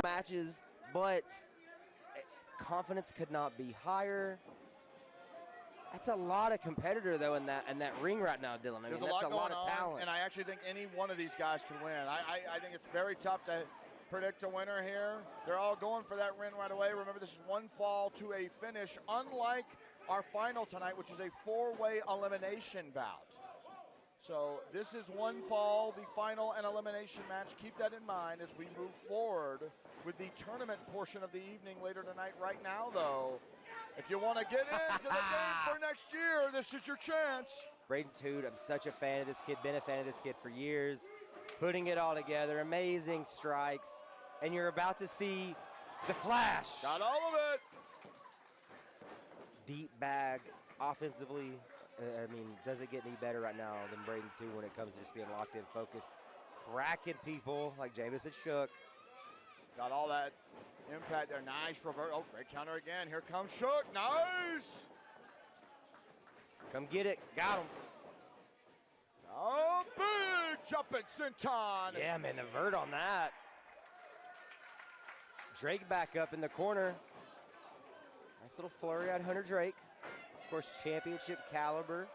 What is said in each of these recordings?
matches, but confidence could not be higher. That's a lot of competitor, though, in that ring right now, Dylan. I mean, that's a lot of talent. And I actually think any one of these guys can win. I think it's very tough to predict a winner here. They're all going for that win right away. Remember, this is one fall to a finish, unlike our final tonight, which is a 4-way elimination bout. So this is one fall, the final and elimination match. Keep that in mind as we move forward with the tournament portion of the evening later tonight. Right now, though, if you want to get into the game for next year, this is your chance. Braden Toot, I'm such a fan of this kid, been a fan of this kid for years. Putting it all together, amazing strikes, and you're about to see the flash. Got all of it. Deep bag, offensively. I mean, does it get any better right now than Braden Toot when it comes to just being locked in, focused, cracking people like Jameis Shook. Got all that impact there. Nice reverse. Oh, great counter again. Here comes Shook. Nice. Come get it. Got him. Oh, big jumping senton. Yeah, man, the vert on that. Drake back up in the corner. Nice little flurry on Hunter Drake. Of course, championship caliber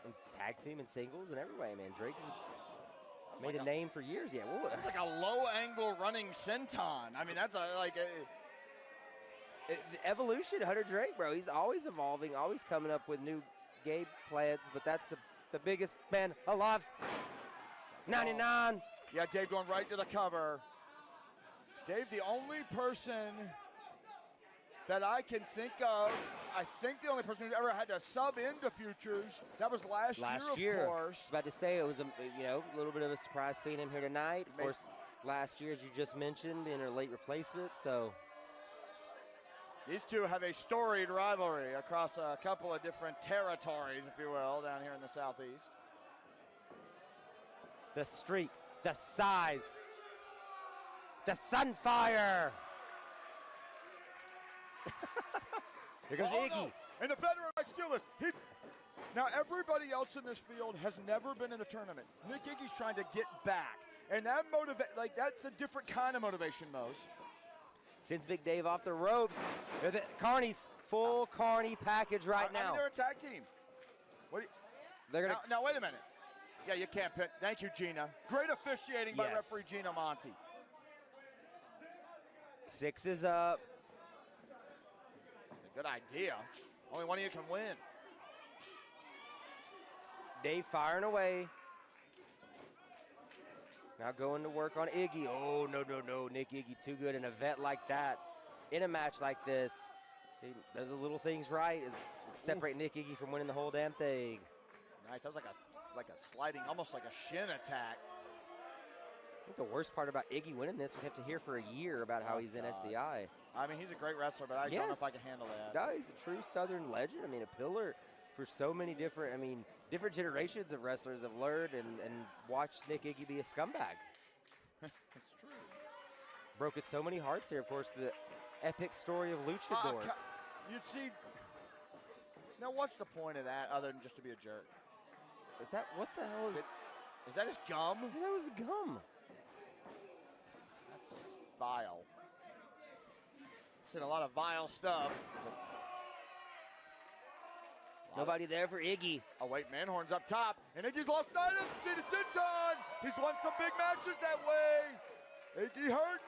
in tag team and singles and every way, man. Drake has made a name for years. Yeah, it's like a low angle running senton. I mean, that's the evolution. Hunter Drake, bro. He's always evolving, always coming up with new game plans. But that's the biggest man alive. 99. Yeah, Dave going right to the cover. Dave, the only person that I can think of, I think the only person who ever had to sub into futures, that was last year, of course. I was about to say it was a little bit of a surprise seeing him here tonight. Of course, last year, as you just mentioned, being a late replacement. So these two have a storied rivalry across a couple of different territories, if you will, down here in the Southeast. The streak, the size, the sunfire. Here goes Iggy. No. And the veteran might steal this. Now, everybody else in this field has never been in the tournament. Nick Iggy's trying to get back. And that that's a different kind of motivation, Mose. Sends Big Dave off the ropes. Carney's full Carney package right now. I mean, they're a tag team. Now, wait a minute. Yeah, you can't pin. Thank you, Gina. Great officiating by referee Gina Monty. 6 is up. Good idea. Only one of you can win. Dave firing away. Now going to work on Iggy. Oh, no. Nick Iggy too good. And a vet like that in a match like this, he does the little things right. Separate Nick Iggy from winning the whole damn thing. Nice. That was like a sliding, almost like a shin attack. I think the worst part about Iggy winning this, we have to hear for a year about how he's in SCI. I mean, he's a great wrestler, but I don't know if I can handle that. No, he's a true Southern legend. I mean, a pillar for so many different generations of wrestlers have learned and watched Nick Iggy be a scumbag. It's true. Broke at so many hearts here. Of course, the epic story of Luchador. You'd see. Now, what's the point of that other than just to be a jerk? Is that, what the hell is Is that his gum? Yeah, that was gum. That's vile. Seen a lot of vile stuff. Nobody there for Iggy. Oh, wait, Manhorn's up top. And Iggy's lost sight of him. See the senton. He's won some big matches that way. Iggy hurting.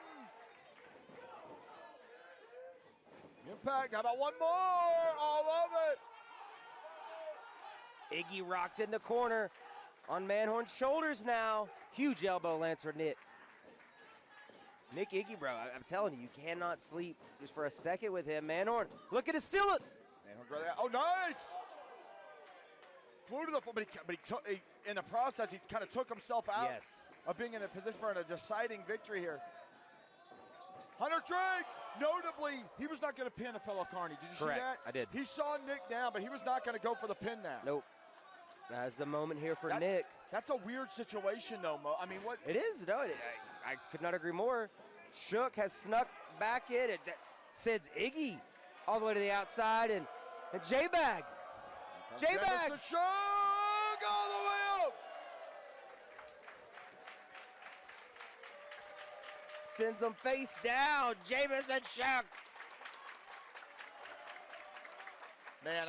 Impact. How about one more? All of it. Iggy rocked in the corner on Manhorn's shoulders now. Huge elbow lance for Nick. Nick Iggy, bro, I'm telling you, you cannot sleep just for a second with him. Manhorn, look at it, steal it. Manhorn, oh, nice. Flew to the floor, but he, in the process, he kind of took himself out of being in a position for a deciding victory here. Hunter Drake, notably, he was not going to pin a fellow Carney. Did you see that? I did. He saw Nick down, but he was not going to go for the pin now. Nope. That's the moment here for Nick. That's a weird situation, though, Mo. I mean, what? It is, no. I could not agree more. Shook has snuck back in. It sends Iggy all the way to the outside, and J-Bag. J-Bag. Shook all the way out. sends him face down. Jamison shook. Man,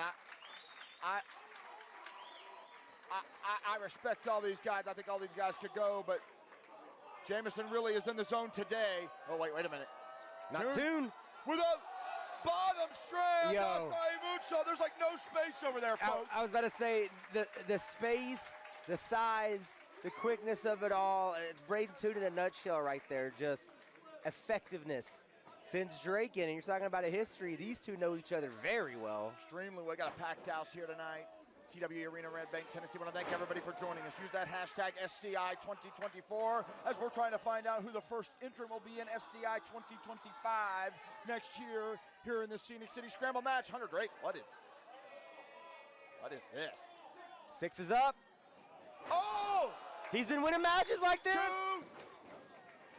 I respect all these guys. I think all these guys could go, but Jamison really is in the zone today. Oh, wait a minute. Not Tune. With a bottom strand. Yo. So there's like no space over there, folks. I was about to say, the space, the size, the quickness of it all. Braden Tune in a nutshell right there. Just effectiveness. Sends Drake in, and you're talking about a history. These two know each other very well. Extremely well. Got a packed house here tonight. TWE Arena, Red Bank, Tennessee. I want to thank everybody for joining us. Use that hashtag SCI 2024 as we're trying to find out who the first entrant will be in SCI 2025 next year here in the Scenic City Scramble match. Hunter Drake, what is this? 6 is up. Oh! He's been winning matches like this.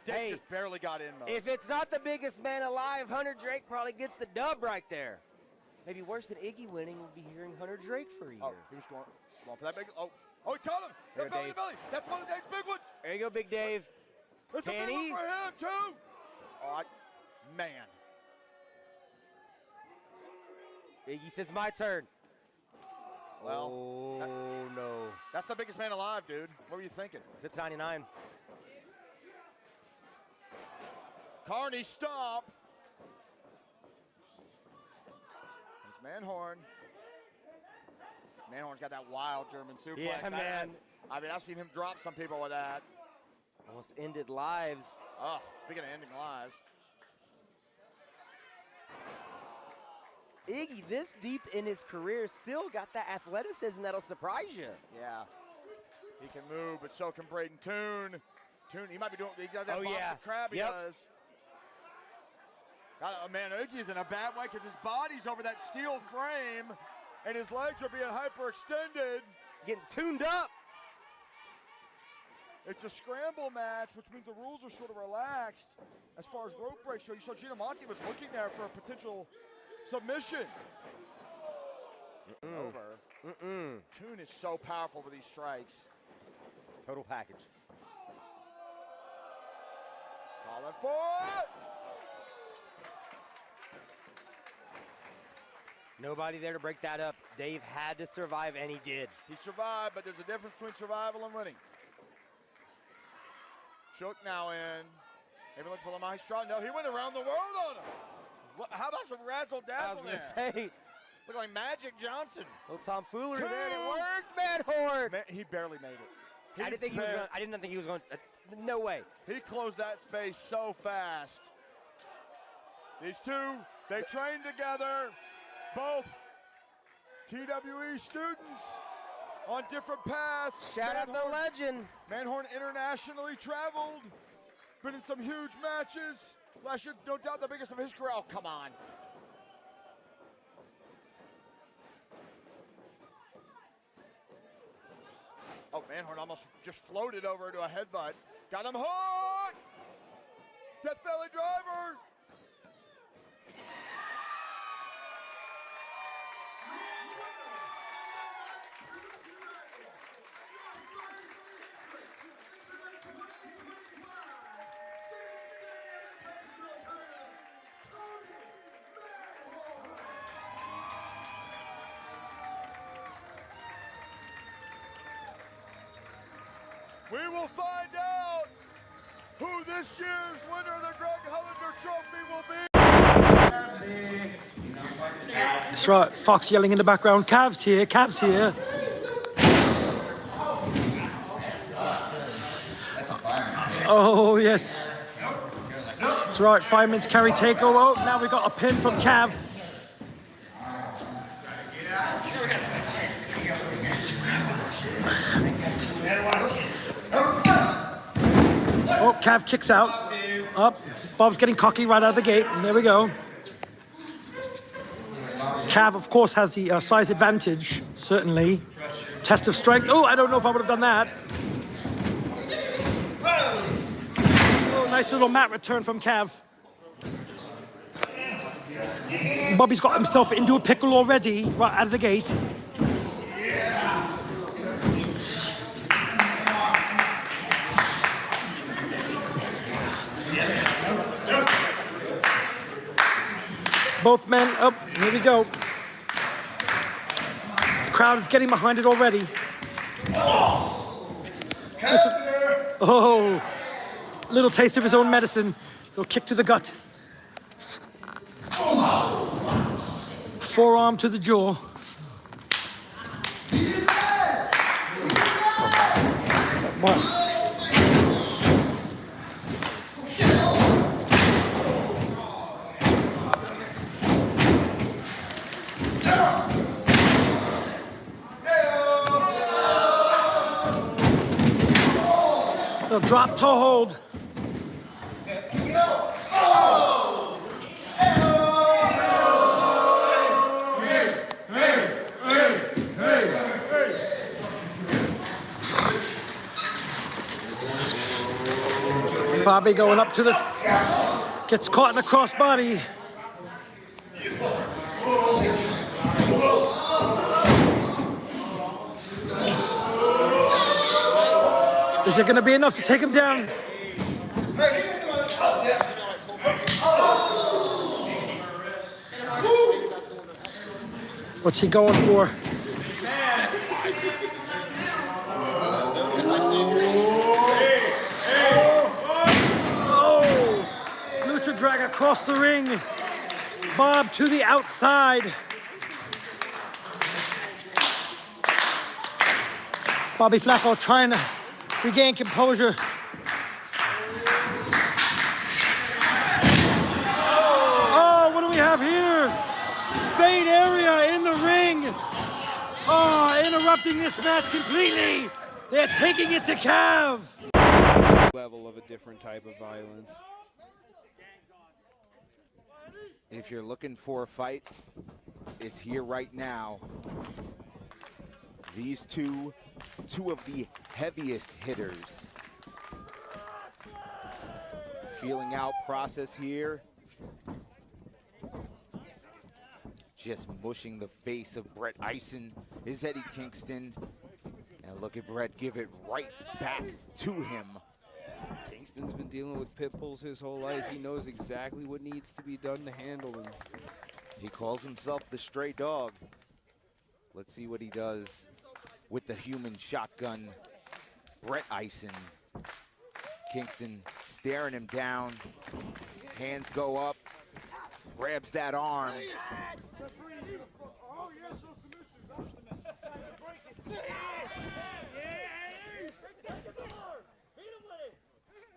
Dick just barely got in, though. If it's not the biggest man alive, Hunter Drake probably gets the dub right there. Maybe worse than Iggy winning would be hearing Hunter Drake for a year. Oh, he was going for that big. Oh, he caught him. That belly to belly. That's one of the day's big ones. There you go, Big Dave. It's a big one for him, too. Oh, man. Iggy says, my turn. Well, oh, no. That's the biggest man alive, dude. What were you thinking? It's 99. Carney stomp. There's Manhorn. Manhorn's got that wild German suplex. Yeah, man. I mean, I've seen him drop some people with that. Almost ended lives. Oh, speaking of ending lives. Iggy, this deep in his career, still got that athleticism that'll surprise you. Yeah. He can move, but so can Braden Tune. He might be doing, he does that monster crab he does. Oh, man, Iggy's in a bad way because his body's over that steel frame and his legs are being hyperextended. Getting tuned up. It's a scramble match, which means the rules are sort of relaxed as far as rope breaks go. You saw Gino Monti was looking there for a potential submission. Over. Tune is so powerful with these strikes. Total package. Calling for it. Nobody there to break that up. Dave had to survive, and he did. He survived, but there's a difference between survival and winning. Shook now in. Maybe look for the maestro. No, he went around the world on him. How about some razzle dazzle? I was going to say. Look like Magic Johnson. Little tomfoolery there, and it worked, Manhorn. He barely made it. I didn't think he was going. No way. He closed that space so fast. These two, they trained together. Both TWE students on different paths. Shout out the legend. Manhorn internationally traveled. Been in some huge matches. Last year, no doubt the biggest of his career. Oh, come on. Oh, Manhorn almost just floated over to a headbutt. Got him hard! Death Valley driver! We will find out who this year's winner of the Greg Hollander Trophy will be. That's right, Fox yelling in the background, Cavs here, Cavs here. Oh, yes. That's right, Fireman's carry takeover. Oh, now we got a pin from Cav. Oh, Cav kicks out. Up. Bob's getting cocky right out of the gate. And there we go. Cav, of course, has the size advantage, certainly. Test of strength. Oh, I don't know if I would have done that. Oh, nice little mat return from Cav. Bobby's got himself into a pickle already, right out of the gate. Both men up. Here we go. The crowd is getting behind it already. Listen. Oh, little taste of his own medicine. Little kick to the gut. Forearm to the jaw. One. They'll drop to hold. Bobby going up to the, gets caught in the crossbody. Is it going to be enough to take him down? What's he going for? Drag across the ring. Bob to the outside. Bobby Flaco trying to regain composure. Oh, what do we have here? Fade area in the ring. Oh, interrupting this match completely. They're taking it to Cav. Level of a different type of violence. If you're looking for a fight, it's here right now. These two of the heaviest hitters. Feeling out process here. Just mushing the face of Brett Eisen is Eddie Kingston. And look at Brett give it right back to him. Kingston's been dealing with pit bulls his whole life. He knows exactly what needs to be done to handle them. He calls himself the stray dog. Let's see what he does with the human shotgun. Brett Eisen. Kingston staring him down. Hands go up. Grabs that arm.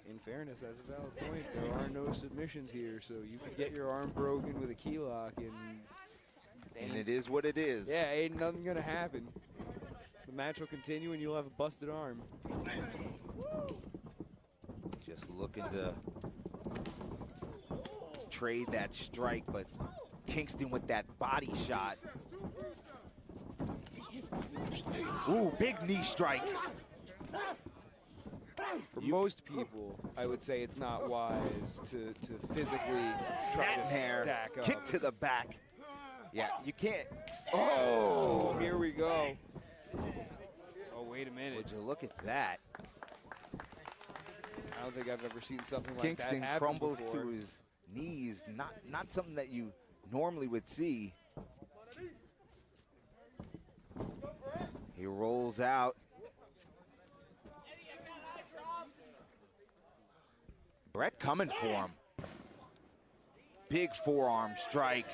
In fairness, that's a valid point. There are no submissions here, so you could get your arm broken with a key lock, and it is what it is. Yeah, ain't nothing gonna happen. The match will continue, and you'll have a busted arm. Just looking to trade that strike, but Kingston with that body shot. Ooh, big knee strike. For most people, I would say it's not wise to physically try to stack up. Kick to the back. Yeah, you can't. Oh, here we go. Oh, wait a minute. Would you look at that? I don't think I've ever seen something like Kingston that happen crumbles before. to his knees. Not something that you normally would see. He rolls out. Brett coming for him. Big forearm strike.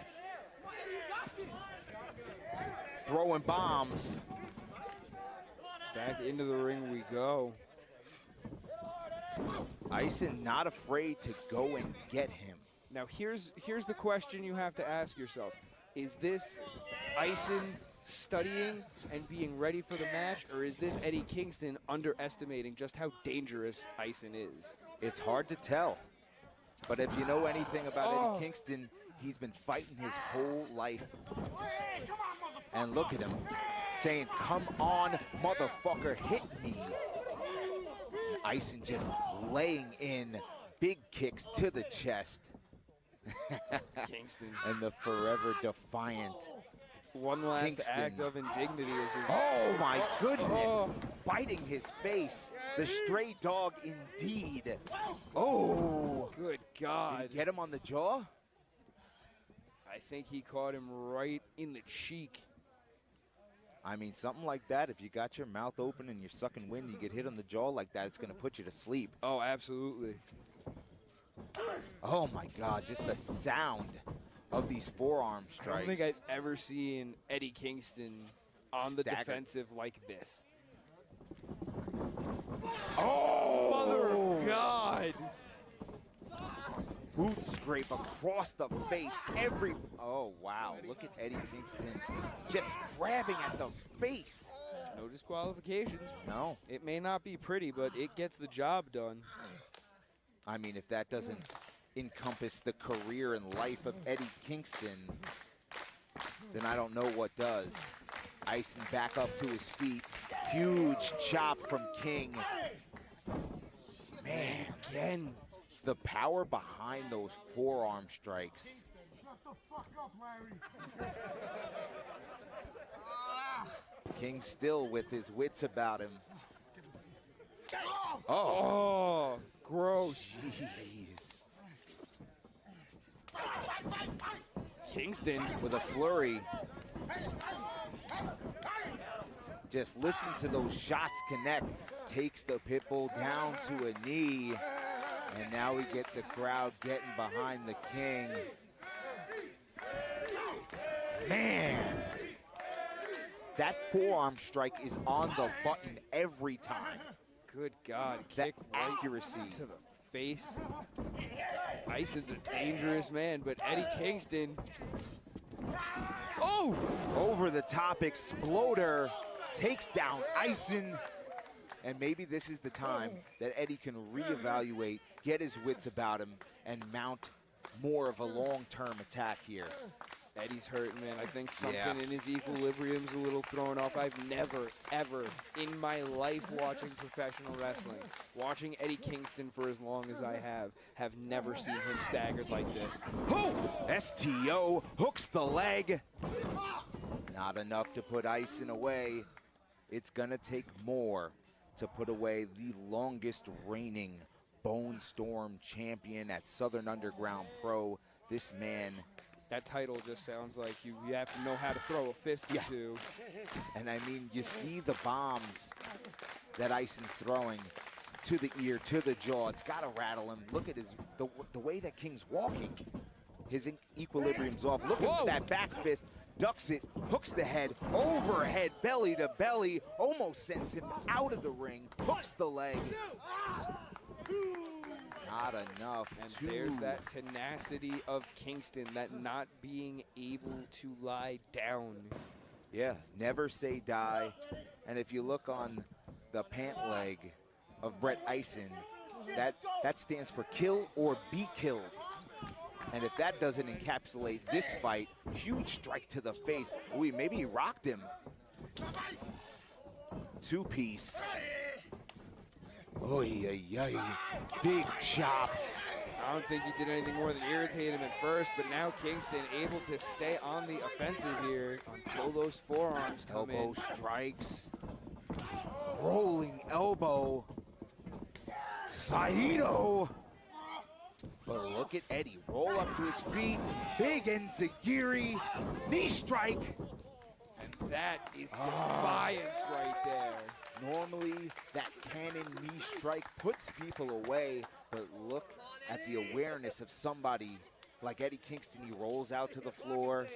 Throwing bombs. Back into the ring we go. Eisen not afraid to go and get him. Now here's the question you have to ask yourself. Is this Eisen studying and being ready for the match, or is this Eddie Kingston underestimating just how dangerous Eisen is? It's hard to tell. But if you know anything about Eddie Kingston, he's been fighting his whole life. And look at him saying, "Come on, motherfucker, hit me." And Eisen just laying in big kicks to the chest. Kingston. And the forever defiant one last Kingston. Act of indignity is his. Oh my goodness! Biting his face. The stray dog indeed. Oh! Good God! Did he get him on the jaw? I think he caught him right in the cheek. I mean, something like that, if you got your mouth open and you're sucking wind, you get hit on the jaw like that, it's going to put you to sleep. Oh, absolutely. Oh, my God, just the sound of these forearm strikes. I don't think I've ever seen Eddie Kingston on the defensive like this. Oh! Mother of God! Boot scrape across the face. Oh, wow. Look at Eddie Kingston just grabbing at the face. No disqualifications. No. It may not be pretty, but it gets the job done. I mean, if that doesn't encompass the career and life of Eddie Kingston, then I don't know what does. Ison back up to his feet. Huge chop from King. Man, again. The power behind those forearm strikes. Shut the fuck up, Larry. King still with his wits about him. Oh, gross. Jeez. Kingston with a flurry. Just listen to those shots connect. Takes the Pitbull down to a knee. And now we get the crowd getting behind the King. Man. That forearm strike is on the button every time. Good God. That Kick right accuracy to the face. Ison's a dangerous man, but Eddie Kingston. Oh! Over the top exploder takes down Ison. And maybe this is the time that Eddie can reevaluate, get his wits about him, and mount more of a long-term attack here. Eddie's hurting, man. I think something in his equilibrium's a little thrown off. I've never, ever in my life watching professional wrestling, watching Eddie Kingston for as long as I have never seen him staggered like this. Oh! STO hooks the leg. Not enough to put Ison away. It's gonna take more to put away the longest reigning Bone Storm champion at Southern Underground Pro. This man. That title just sounds like you have to know how to throw a fist or two. And I mean, you see the bombs that Ison's throwing to the ear, to the jaw. It's got to rattle him. Look at the way that King's walking. His equilibrium's off. Look at that back fist. Ducks it, hooks the head, overhead, belly to belly, almost sends him out of the ring, hooks the leg. Not enough. And there's that tenacity of Kingston, that not being able to lie down. Yeah, never say die. And if you look on the pant leg of Brett Ison, that stands for kill or be killed. And if that doesn't encapsulate this fight, huge strike to the face. Ooh, maybe he rocked him. Two-piece. Oy, oy, oy. Big chop. I don't think he did anything more than irritate him at first, but now Kingston able to stay on the offensive here until those forearms come in. Elbow strikes. Rolling elbow. Saito. But look at Eddie, roll up to his feet, big enziguri, knee strike. And that is defiance right there. Normally, that cannon knee strike puts people away, but look at the awareness of somebody like Eddie Kingston. He rolls out to the floor.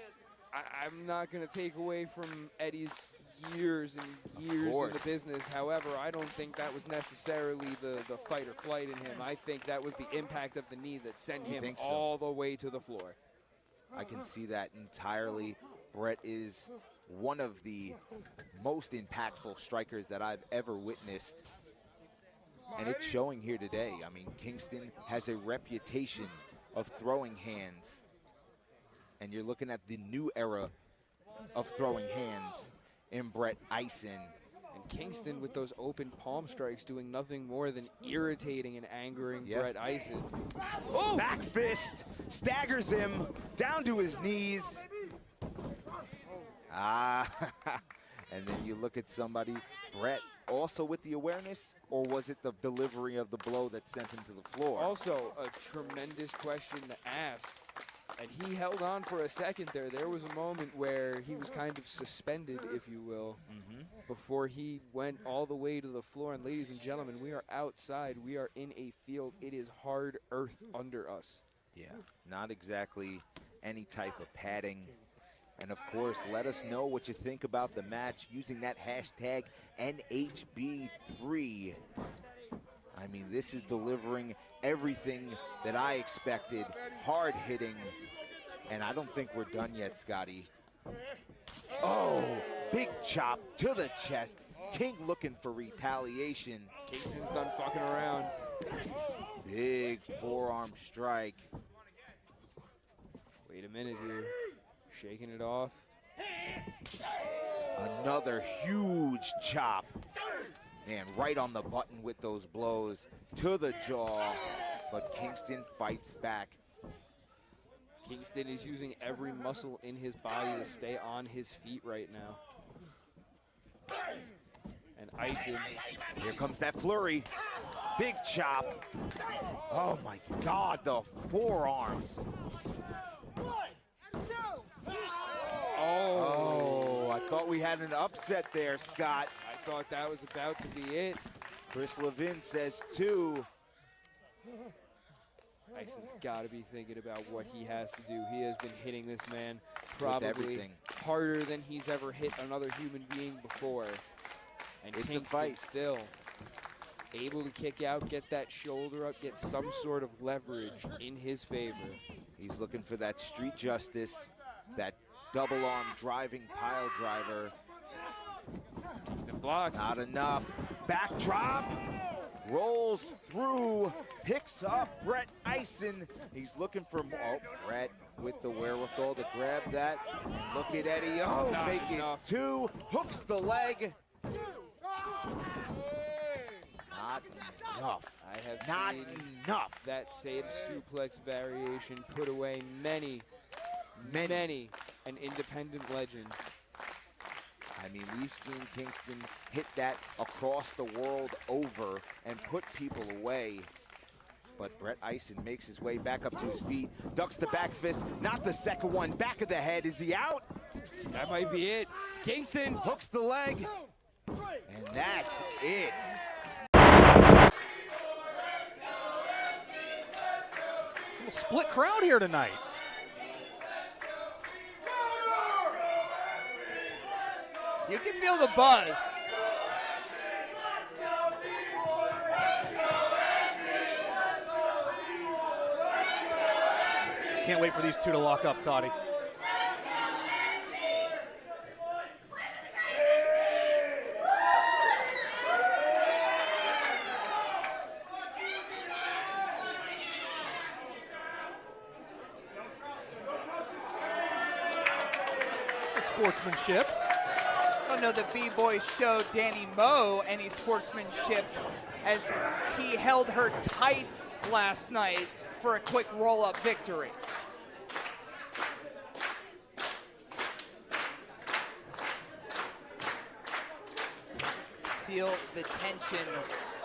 I'm not going to take away from Eddie's years and years in the business. However, I don't think that was necessarily the fight or flight in him. I think that was the impact of the knee that sent him all the way to the floor. I can see that entirely. Brett is one of the most impactful strikers that I've ever witnessed. And it's showing here today. I mean, Kingston has a reputation of throwing hands. And you're looking at the new era of throwing hands in Brett Ison. And Kingston with those open palm strikes doing nothing more than irritating and angering Brett Ison. Oh! Back fist, staggers him down to his knees. And then you look at somebody, Brett, also with the awareness, or was it the delivery of the blow that sent him to the floor? Also a tremendous question to ask. And he held on for a second there. There was a moment where he was kind of suspended, if you will, before he went all the way to the floor. And ladies and gentlemen, we are outside. We are in a field. It is hard earth under us. Yeah, not exactly any type of padding. And of course, let us know what you think about the match using that hashtag NHB3. I mean, this is delivering everything that I expected, hard hitting, and I don't think we're done yet, Scotty. Oh, big chop to the chest. King looking for retaliation. Kingston's done fucking around. Big forearm strike. Wait a minute here. Shaking it off. Another huge chop. Man, right on the button with those blows to the jaw, but Kingston fights back. Kingston is using every muscle in his body to stay on his feet right now. And Ison. Here comes that flurry. Big chop. Oh my God, the forearms. Oh, I thought we had an upset there, Scott. I thought that was about to be it. Chris Levin says 2. Ison's got to be thinking about what he has to do. He has been hitting this man probably harder than he's ever hit another human being before. And it's Kingston a fight. Still able to kick out, get that shoulder up, get some sort of leverage in his favor. He's looking for that street justice, that double arm driving pile driver. Kingston blocks. Not enough. Backdrop. Rolls through. Picks up Brett Ison. He's looking for more. Oh, Brett with the wherewithal to grab that. And look at Eddie. Oh, Not make enough. it 2. Hooks the leg. Not enough. I have Not seen enough. that same suplex variation put away many an independent legend. I mean, we've seen Kingston hit that across the world over and put people away. But Brett Ison makes his way back up to his feet, ducks the back fist, not the second one, back of the head. Is he out? That might be it. Kingston Hooks the leg, and that's it. Split crowd here tonight. You can feel the buzz. Can't wait for these two to lock up, Toddy. Sportsmanship. I don't know that B-Boy showed Danny Moe any sportsmanship as he held her tights last night for a quick roll-up victory. Feel the tension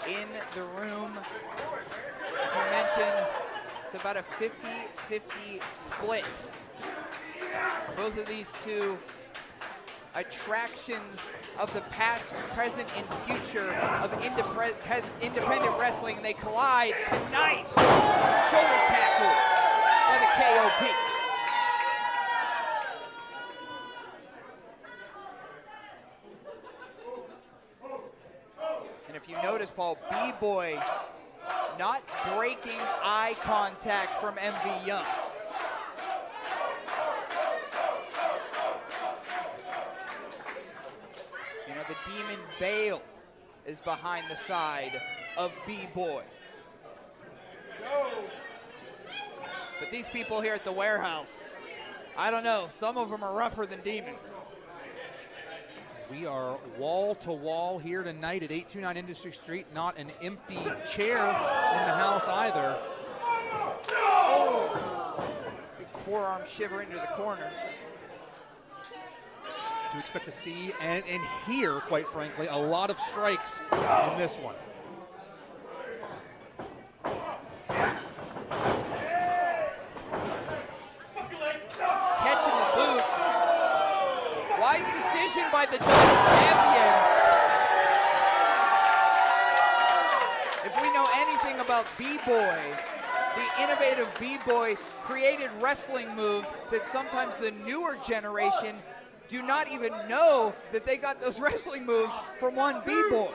in the room. As you mentioned, it's about a 50-50 split. Both of these two attractions of the past, present, and future of independent wrestling, and they collide tonight. Shoulder tackle by the KOP. And if you notice, Paul, B-Boy not breaking eye contact from MV Young. The Demon Bale is behind the side of B-Boy. But these people here at the warehouse, I don't know, some of them are rougher than demons. We are wall to wall here tonight at 829 Industry Street. Not an empty chair in the house either. Big forearm shiver into the corner. To expect to see and hear, quite frankly, a lot of strikes in this one. about B-Boy, the innovative B-Boy created wrestling moves that sometimes the newer generation do not even know that they got those wrestling moves from one B-Boy.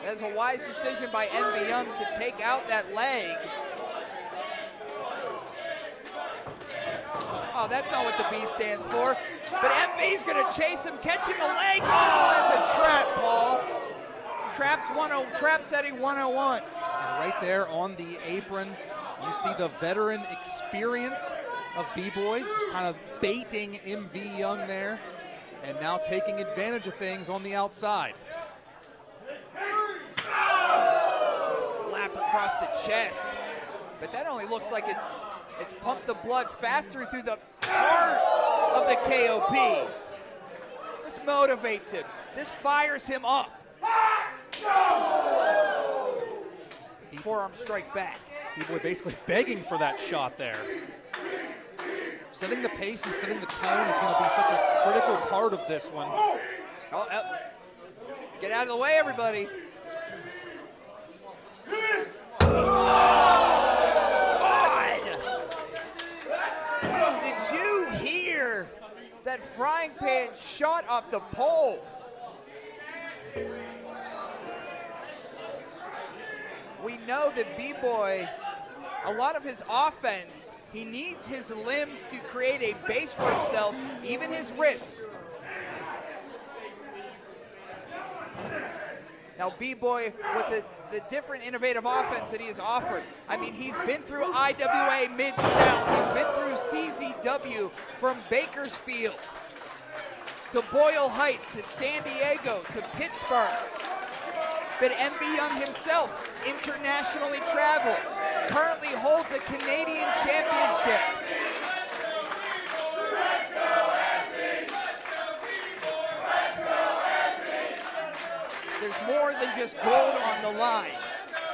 That's a wise decision by Envy Young to take out that leg. Oh, that's not what the B stands for. But MV's gonna chase him, catching the leg. Oh, that's a trap, Paul. Trap setting 101. And right there on the apron, you see the veteran experience of B-Boy, just kind of baiting MV Young there, and now taking advantage of things on the outside. Slap across the chest. But that only looks like it's pumped the blood faster through the heart of the KOP. This motivates him. This fires him up. Forearm strike back. B-Boy basically begging for that shot there. Setting the pace and setting the tone is going to be such a critical part of this one. Get out of the way, everybody. Did you hear that frying pan shot off the pole? We know that B-Boy, a lot of his offense, he needs his limbs to create a base for himself, even his wrists. Now B-Boy, with the different innovative offense that he has offered, I mean, he's been through IWA Mid-South, he's been through CZW, from Bakersfield to Boyle Heights to San Diego to Pittsburgh. But MV Young himself, internationally traveled, currently holds a Canadian championship. There's more than just gold on the line.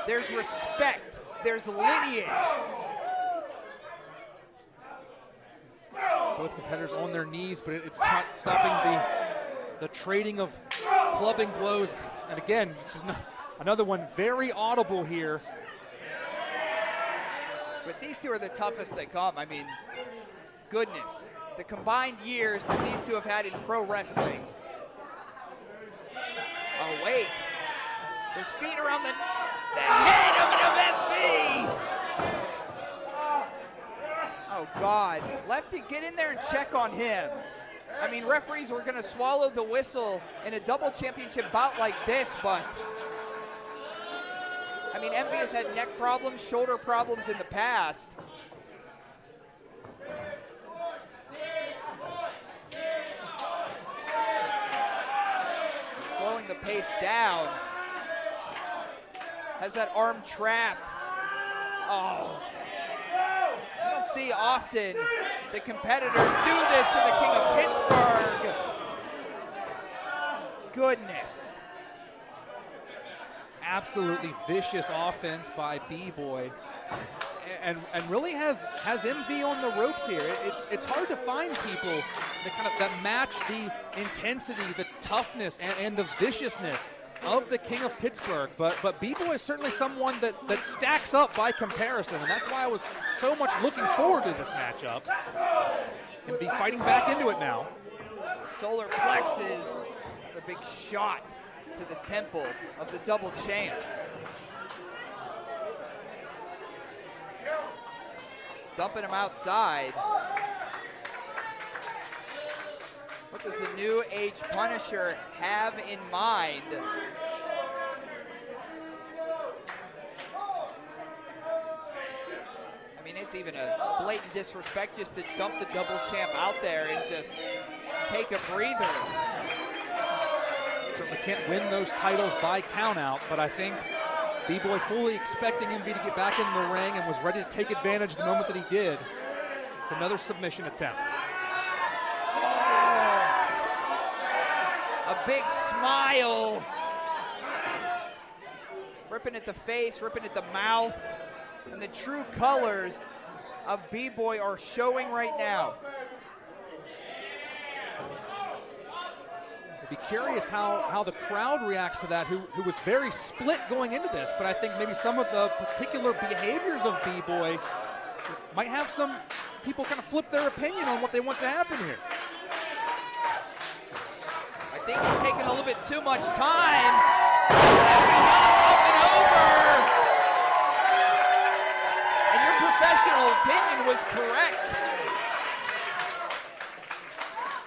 There's respect, there's lineage. Both competitors on their knees, but it's not stopping the trading of clubbing blows. And again, this is another one very audible here. But these two are the toughest they come. I mean, goodness. The combined years that these two have had in pro wrestling. Oh, wait. His feet around the head of MV. Oh, God. Lefty, get in there and check on him. I mean, referees were going to swallow the whistle in a double championship bout like this, but I mean, MV has had neck problems, shoulder problems in the past. Slowing the pace down. Has that arm trapped. Oh. You don't see often the competitors do this to the King of Pittsburgh. Goodness. Absolutely vicious offense by B-Boy, and really has MV on the ropes here. It's hard to find people that match the intensity, the toughness, and the viciousness of the King of Pittsburgh. But B-Boy is certainly someone that stacks up by comparison, and that's why I was so much looking forward to this matchup. And be fighting back into it now. Solar plexus, the big shot to the temple of the double champ. Dumping him outside. What does the New Age Punisher have in mind? I mean, it's even a blatant disrespect just to dump the double champ out there and just take a breather. Certainly can't win those titles by countout, but I think B-Boy fully expecting MV to get back in the ring and was ready to take advantage the moment that he did. Another submission attempt. A big smile. Ripping at the face, ripping at the mouth. And the true colors of B-Boy are showing right now. Be curious how the crowd reacts to that, who was very split going into this, but I think maybe some of the particular behaviors of B-Boy might have some people kind of flip their opinion on what they want to happen here. I think he's taking a little bit too much time. Up and over. And your professional opinion was correct.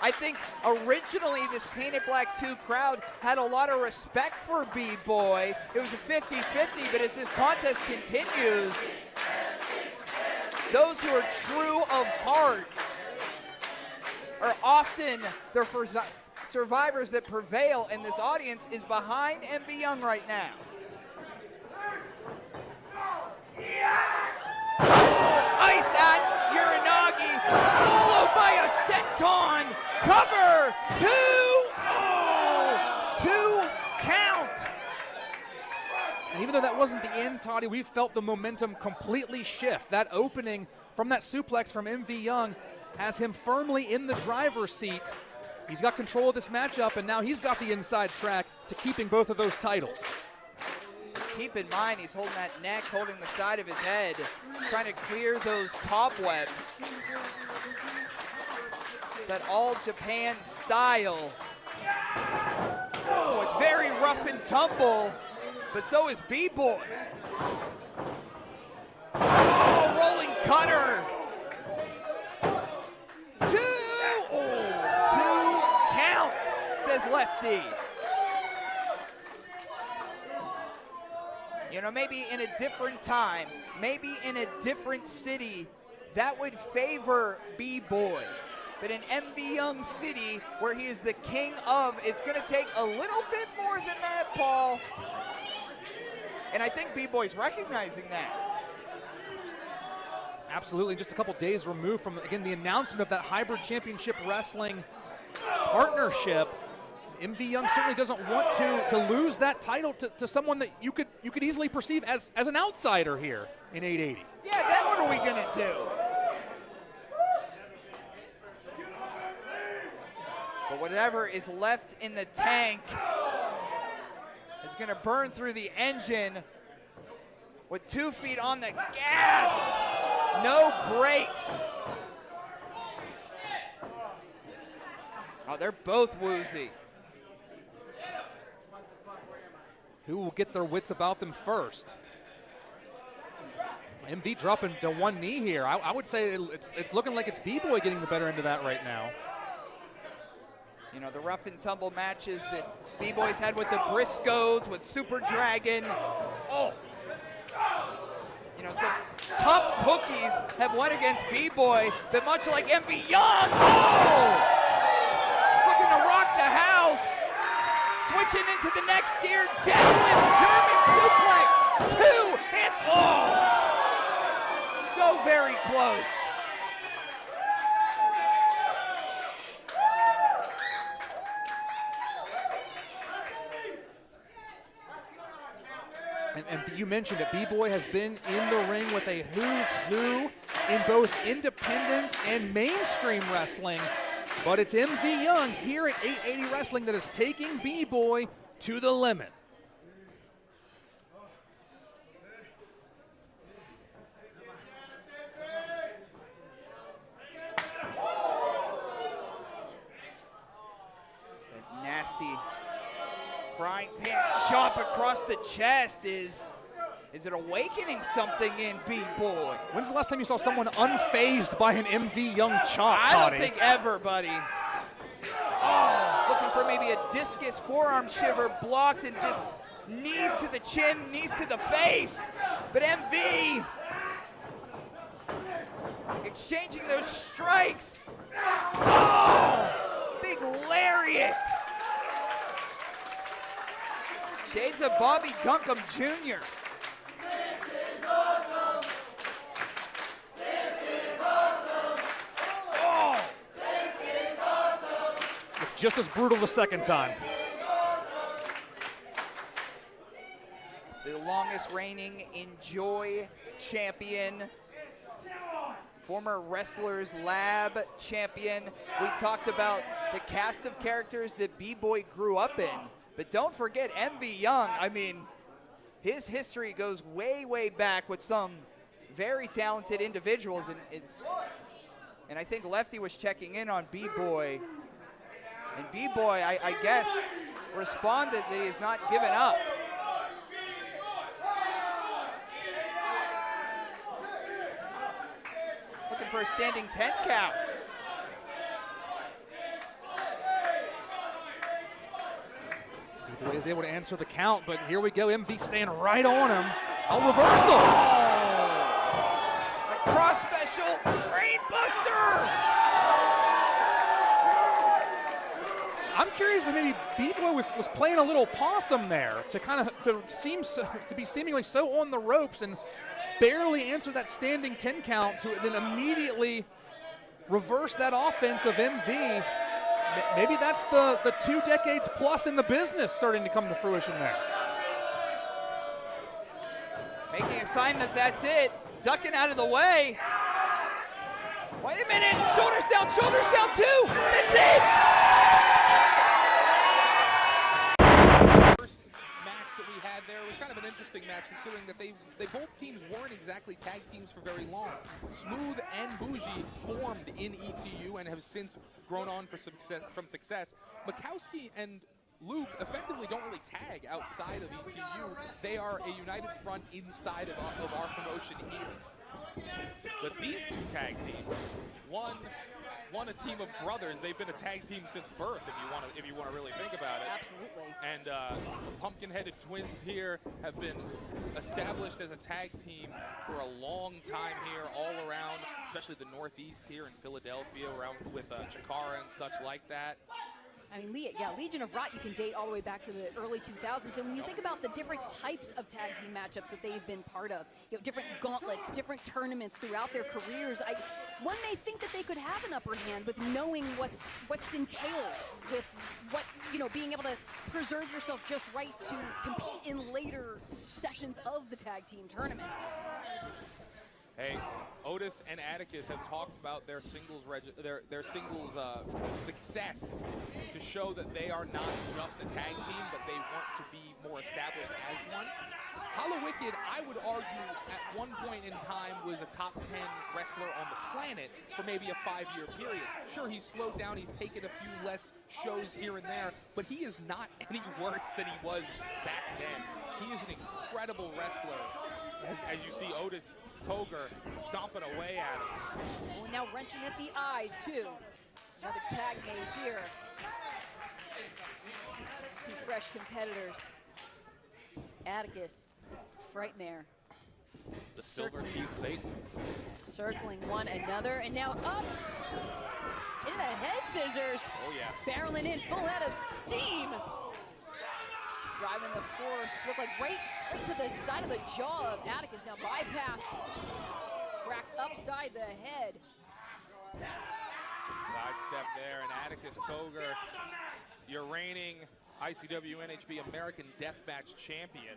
I think originally this Painted Black 2 crowd had a lot of respect for B-Boy. It was a 50-50, but as this contest continues, those who are true of heart are often the survivors that prevail, and this audience is behind MV Young right now. Ice at Uranagi, followed by a senton. Cover, 2, 2 count. And even though that wasn't the end, Toddy, we felt the momentum completely shift. That opening from that suplex from MV Young has him firmly in the driver's seat. He's got control of this matchup, and now he's got the inside track to keeping both of those titles. Keep in mind, he's holding that neck, holding the side of his head, trying to clear those cobwebs. That all Japan style. Oh, it's very rough and tumble, but so is B-Boy. Oh, rolling cutter. 2 count, says Lefty. You know, maybe in a different time, maybe in a different city, that would favor B-Boy. But in MV Young City, where he is the king of, it's going to take a little bit more than that, Paul. And I think B-Boy's recognizing that. Absolutely, just a couple days removed from, again, the announcement of that Hybrid Championship Wrestling partnership. MV Young certainly doesn't want to lose that title to someone that you could easily perceive as an outsider here in 880. Yeah, then what are we going to do? But whatever is left in the tank is going to burn through the engine with 2 feet on the gas. No brakes. Oh, they're both woozy. Who will get their wits about them first? MV dropping to one knee here. I would say it's looking like it's B-Boy getting the better end of that right now. You know, the rough and tumble matches that B-Boy's had with the Briscoes, with Super Dragon. Oh. You know, some tough cookies have won against B-Boy, but much like MV Young, it's looking to rock the house. Switching into the next gear, deadlift German suplex, 2, and so very close. And you mentioned it, B-Boy has been in the ring with a who's who in both independent and mainstream wrestling. But it's MV Young here at 880 Wrestling that is taking B-Boy to the limit. That nasty frying pan chop across the chest is it awakening something in B-Boy? When's the last time you saw someone unfazed by an MV Young chop, I Toddy? don't think ever, buddy. Oh, looking for maybe a discus forearm shiver, blocked, and just knees to the chin, knees to the face. But MV exchanging those strikes. Oh, big lariat. Shades of Bobby Duncombe Jr. Just as brutal the second time. The longest reigning Enjoy champion, former Wrestlers Lab champion. We talked about the cast of characters that B-Boy grew up in. But don't forget MV Young. I mean, his history goes way, way back with some very talented individuals. And I think Lefty was checking in on B-Boy. And B-Boy, I guess, responded that he has not given up. Looking for a standing 10 count. B-Boy is able to answer the count, but here we go. MV staying right on him. A reversal. A cross special, brain buster. I'm curious if maybe B-Boy was playing a little possum there to be seemingly so on the ropes and barely answer that standing 10 count to then immediately reverse that offense of MV. Maybe that's the 2 decades plus in the business starting to come to fruition there. Making a sign that that's it. Ducking out of the way. Wait a minute. Shoulders down too. That's it. First match that we had there was kind of an interesting match considering that they both teams weren't exactly tag teams for very long. Smooth and Bougie formed in ETU and have since grown on from success. Mikowski and Luke effectively don't really tag outside of ETU. They are a united front inside of our promotion here. But these 2 tag teams, one a team of brothers. They've been a tag team since birth, if you want to really think about it. Absolutely. And pumpkin-headed twins here have been established as a tag team for a long time here, all around, especially the Northeast here in Philadelphia, around with Chikara and such like that. I mean, Legion of Rot, you can date all the way back to the early 2000s. And when you think about the different types of tag team matchups that they've been part of, different gauntlets, different tournaments throughout their careers, one may think that they could have an upper hand with knowing what's entailed with being able to preserve yourself just right to compete in later sessions of the tag team tournament. Hey, Otis and Atticus have talked about their singles success to show that they are not just a tag team, but they want to be more established as one. Hollow-Wicked, I would argue, at one point in time was a top 10 wrestler on the planet for maybe a 5-year period. Sure, he's slowed down, he's taken a few less shows here and there, but he is not any worse than he was back then. He is an incredible wrestler. As you see Otis Koger stomping away at him. Oh, now wrenching at the eyes, too. Another tag made here. 2 fresh competitors. Atticus, Frightmare. The Silver Teeth Satan. Circling one another, and now up into the head scissors. Oh, yeah. Barreling in full head of steam. Driving the force, look like right to the side of the jaw of Atticus. Now bypassed, cracked upside the head. Sidestep there, and Atticus Koger, your reigning ICW NHB American Deathmatch champion.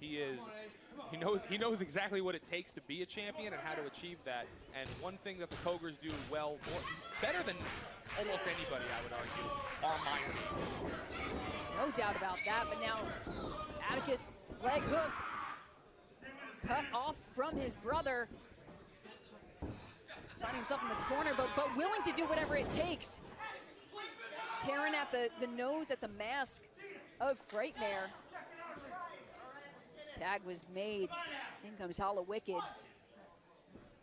He knows exactly what it takes to be a champion and how to achieve that. And one thing that the Kogers do well, better than almost anybody, I would argue, are mind games. No doubt about that, but now Atticus, leg hooked, cut off from his brother. Finding himself in the corner, but willing to do whatever it takes. Tearing at the nose, at the mask of Frightmare. Tag was made. In comes Hollow-Wicked.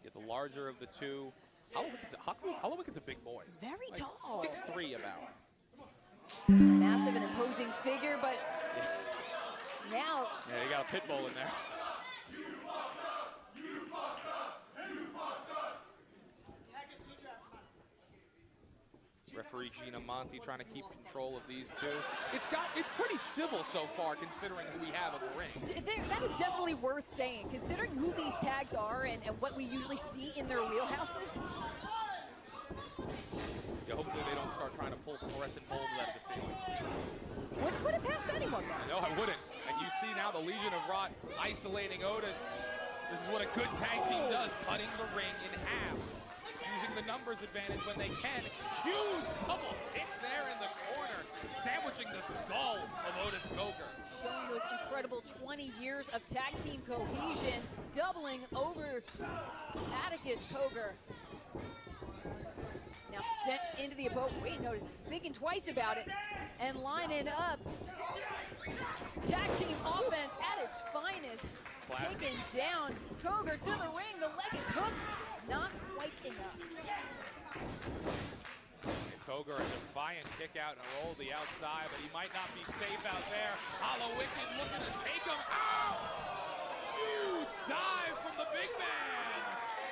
Get the larger of the 2. Hollow-Wicked's a big boy. Very like tall. 6'3" about. Massive and imposing figure, but now. Yeah, you got a pit bull in there. Referee Gina Monti trying to keep control of these 2. It's pretty civil so far considering who we have in the ring. That is definitely worth saying, considering who these tags are and what we usually see in their wheelhouses. Yeah, hopefully they don't start trying to pull fluorescent bulbs out of the ceiling. Wouldn't put it past anyone, though. No, I wouldn't. And you see now the Legion of Rot isolating Otis. This is what a good tag team does, cutting the ring in half. using the numbers advantage when they can. Huge double kick there in the corner, sandwiching the skull of Otis Coker. Showing those incredible 20 years of tag team cohesion, doubling over Atticus Coker. Now sent into the boat, wait, no, thinking twice about it, and lining up. Tag team offense at its finest. Classic. Taken down, Coker to the ring, the leg is hooked, not quite enough. Coker a defiant kick out and roll the outside, but he might not be safe out there. Hollow Wicked looking to take him out. Huge dive from the big man.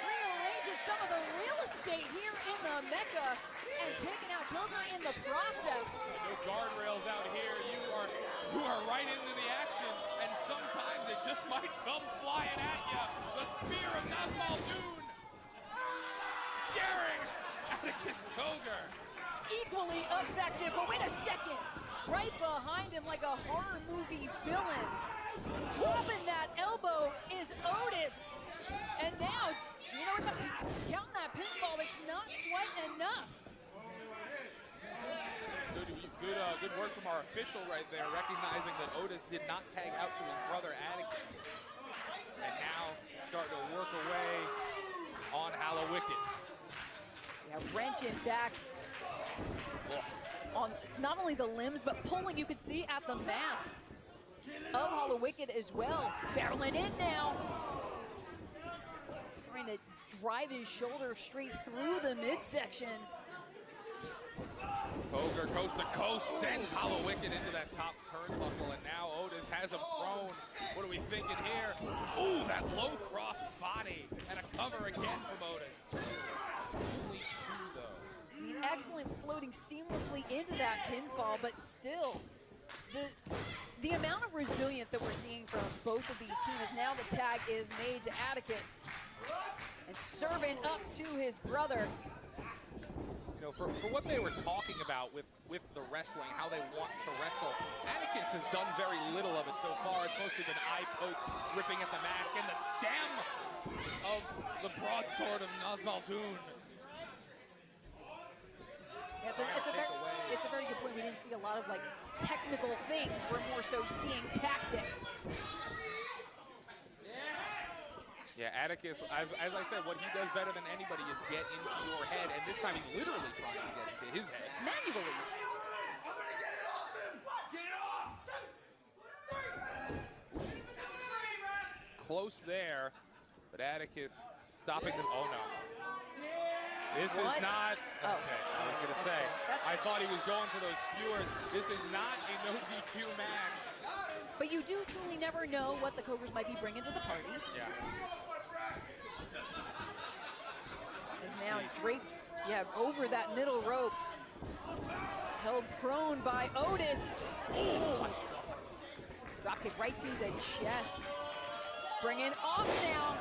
Rearranging some of the real estate here in the Mecca and taking out Coker in the process. No guardrails out here. You are right into the action, and sometimes it just might come flying at you. The spear of Nazmal Dune, scaring Atticus Coker. Equally effective, but wait a second. Right behind him like a horror movie villain. Dropping that elbow is Otis. And now, you know what, counting that pinfall, it's not quite enough. Good work from our official right there, recognizing that Otis did not tag out to his brother Atticus. And now starting to work away on Hollow Wicked. Yeah, wrenching back on not only the limbs, but pulling, you could see, at the mask of Hollow Wicked as well. Barreling in now. Trying to drive his shoulder straight through the midsection. Coker coast to coast sends Hollow Wicked into that top turnbuckle, and now Otis has him prone. What are we thinking here? Ooh, that low cross body, and a cover again from Otis. Only two, though. I mean, excellent floating seamlessly into that pinfall, but still, the amount of resilience that we're seeing from both of these teams, now the tag is made to Atticus, and serving up to his brother. You know, for what they were talking about with the wrestling, how they want to wrestle, Atticus has done very little of it so far. It's mostly been eye pokes, ripping at the mask, and the stem of the broadsword of Nazmal Dune. Yeah, it's a very good point. We didn't see a lot of like technical things. We're more so seeing tactics. Yeah, Atticus, as I said, what he does better than anybody is get into your head, and this time he's literally trying to get into his head. Manually. Close there, but Atticus stopping them. Oh no. This What? is not, Oh. okay, I was gonna say, that's I thought he was going for those skewers. This is not a no DQ match. But you do truly never know what the Cokers might be bringing to the party. Yeah. Is now draped, over that middle rope. Held prone by Otis. Oh, drop kick right to the chest. Springing off now.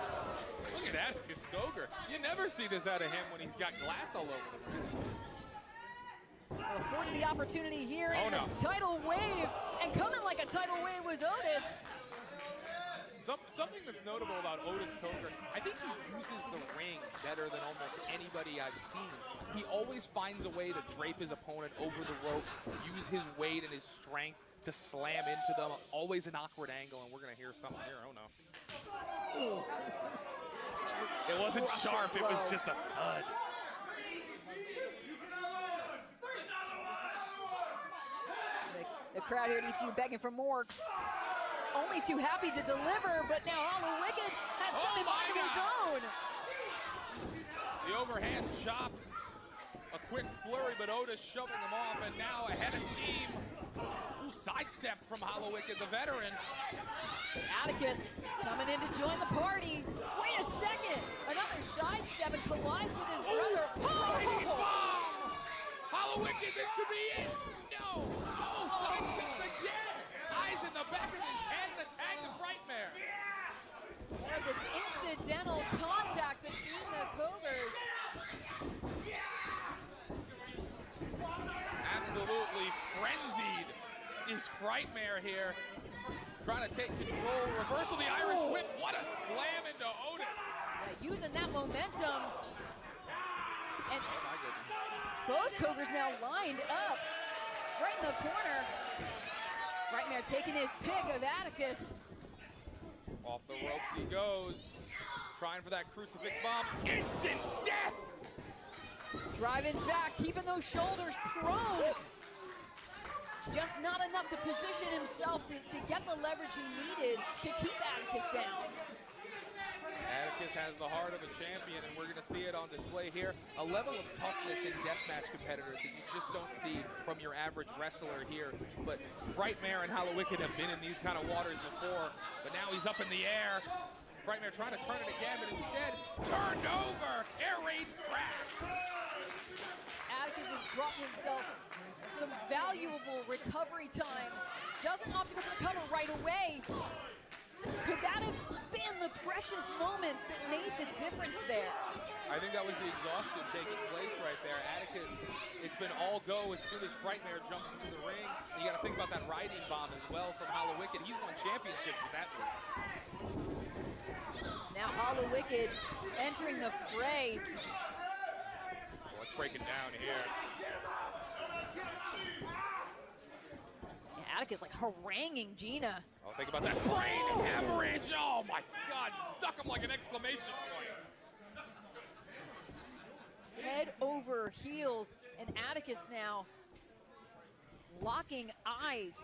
Look at Atticus Coker. You never see this out of him when he's got glass all over the ring. Well, afforded the opportunity here in no. the tidal wave. And coming like a tidal wave was Otis. Something that's notable about Otis Coker, I think he uses the ring better than almost anybody I've seen. He always finds a way to drape his opponent over the ropes, use his weight and his strength to slam into them. Always an awkward angle, and we're going to hear something here. Oh, no. Ooh. It wasn't sharp. It was just a thud. The crowd here needs you begging for more. Only too happy to deliver, but now Hollow Wicked had something of his own. The overhand chops, a quick flurry, but Otis shoving him off, and now a head of steam. Ooh, sidestepped from Hollow Wicked, the veteran. Atticus coming in to join the party. Wait a second, another sidestep and collides with his brother. Right bomb! Hollow Wicked, this could be it. No, sidesteps again. Eyes in the back of his head and a tag to Frightmare. More of this incidental contact between the Cokers. Absolutely frenzied is Frightmare here. Trying to take control. Reversal the Irish whip. What a slam into Otis. Yeah, using that momentum. And both Cobras now lined up right in the corner. Frightmare taking his pick of Atticus. Off the ropes he goes. Trying for that crucifix bomb. Instant death! Driving back, keeping those shoulders prone. Just not enough to position himself to get the leverage he needed to keep Atticus down. Atticus has the heart of a champion, and we're going to see it on display here. A level of toughness in deathmatch competitors that you just don't see from your average wrestler here. But Frightmare and Hallowicked have been in these kind of waters before, but now he's up in the air. Frightmare trying to turn it again, but instead turned over. Air raid crash. Atticus has brought himself some valuable recovery time. Doesn't opt to go for the cover right away. Could that have been the precious moments that made the difference there? I think that was the exhaustion taking place right there. Atticus, it's been all go as soon as Frightmare jumped into the ring. You got to think about that riding bomb as well from Hallowicked. He's won championships with that move. Now Hallowicked entering the fray. Let's break it down here. Yeah, Atticus like haranguing Gina. Oh, think about that brain hemorrhage. Oh my God, stuck him like an exclamation point. Head over heels, and Atticus now locking eyes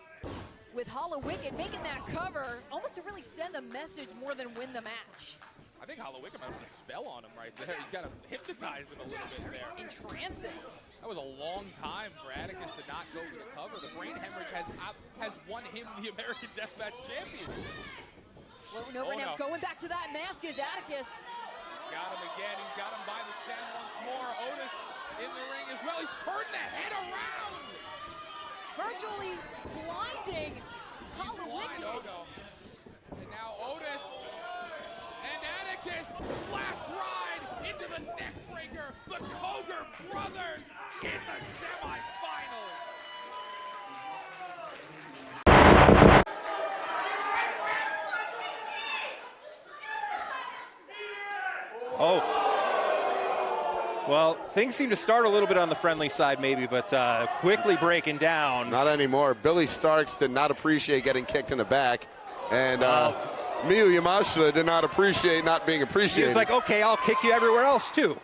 with Hallowicked, making that cover almost to really send a message more than win the match. I think Hallowicked might have a spell on him right there. You gotta hypnotize him a little bit there. Entrancing. That was a long time for Atticus to not go for the cover. The brain hemorrhage has won him the American Deathmatch champion. Floating over now, going back to that mask is Atticus. Got him again. He's got him by the stem once more. Otis in the ring as well. He's turned the head around. Virtually blinding Hallowicked. And now Otis and Atticus, last ride into the neck breaker. The Koger brothers in the semifinals. Oh. Well, things seem to start a little bit on the friendly side maybe, but quickly breaking down. Not anymore. Billy Starks did not appreciate getting kicked in the back. And Miyu Yamashita did not appreciate not being appreciated. He was like, okay, I'll kick you everywhere else too.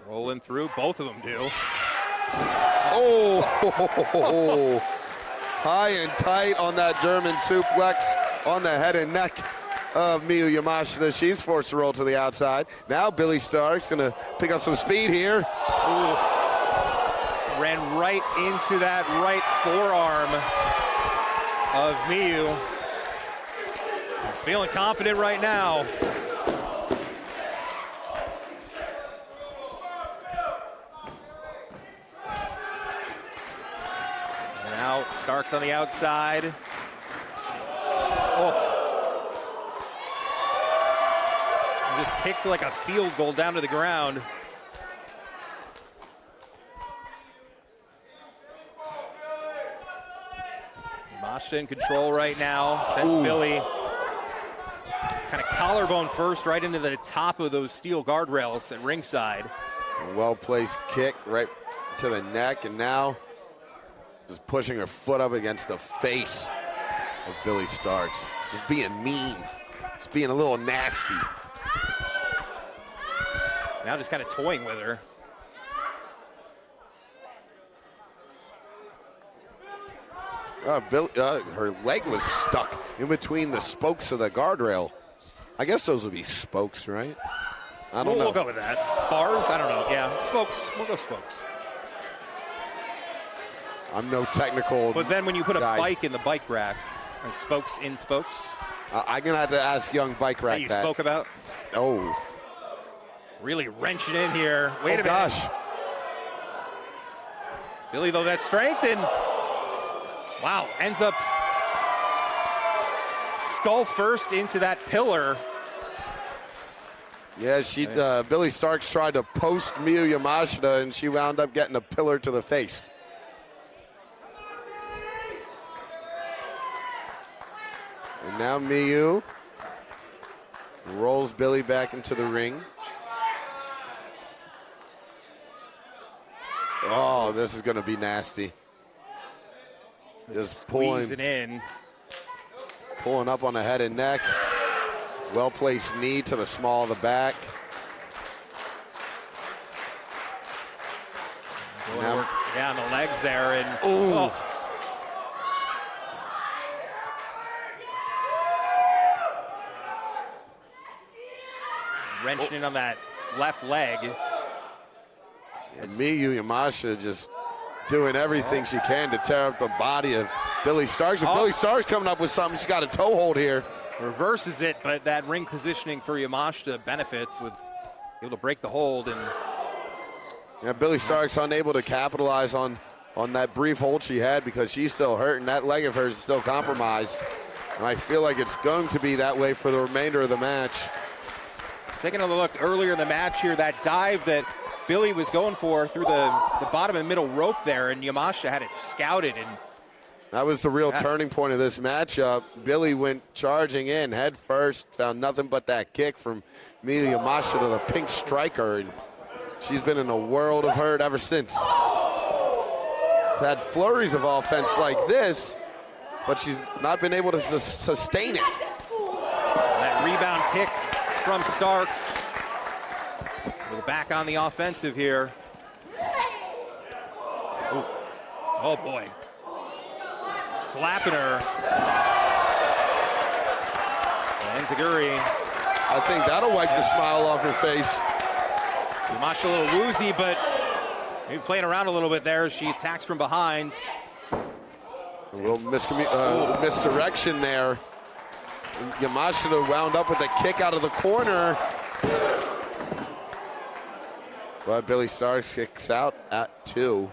Rolling through, both of them do. Oh, high and tight on that German suplex on the head and neck of Miyu Yamashita. She's forced to roll to the outside. Now Billy Starks gonna pick up some speed here. Ooh. Ran right into that right forearm of Miyu. He's feeling confident right now. And now Starks on the outside. Oh. And just kicked like a field goal down to the ground. Yamashita in control right now. Sends Billy kind of collarbone first right into the top of those steel guardrails at ringside. A well-placed kick right to the neck, and now just pushing her foot up against the face of Billy Starks. Just being mean. Just being a little nasty. Now just kind of toying with her. Her leg was stuck in between the spokes of the guardrail. I guess those would be spokes, right? I don't know. We'll go with that. Bars? I don't know. Yeah, spokes. We'll go spokes. I'm no technical But then when you put a guy. bike in the bike rack, are spokes in spokes? I'm going to have to ask young bike rack that you that. spoke about? Oh. Really wrenching in here. Wait a minute. Gosh. Billy, though, that strength, and wow, ends up skull first into that pillar. Yeah, Billy Starks tried to post Miyu Yamashita, and she wound up getting a pillar to the face. And now Miyu rolls Billy back into the ring. Oh, this is going to be nasty. Just pulling it in. Pulling up on the head and neck. Well-placed knee to the small of the back. Now, yeah, on the legs there. And ooh. Oh. Wrenching in on that left leg. And Miyu Yamashita just doing everything she can to tear up the body of Billy Starks. And Billy Starks coming up with something. She's got a toe hold here. Reverses it, but that ring positioning for Yamashita benefits with able to break the hold. And yeah, Billy Starks unable to capitalize on that brief hold she had because she's still hurt and that leg of hers is still compromised. And I feel like it's going to be that way for the remainder of the match. Taking another look earlier in the match here, that dive that Billy was going for through the bottom and middle rope there, and Yamashita had it scouted. And that was the real turning point of this matchup. Billy went charging in head first, found nothing but that kick from Miyu Yamashita, the pink striker, and she's been in a world of hurt ever since. Had flurries of offense like this, but she's not been able to sustain it. That rebound kick from Starks. We're back on the offensive here. Ooh. Oh boy. Slapping her. And Zaguri. I think that'll wipe the smile off her face. Yamashita a little woozy, but maybe playing around a little bit there. She attacks from behind. A little misdirection there. Yamashita wound up with a kick out of the corner. But Billy Starks kicks out at 2.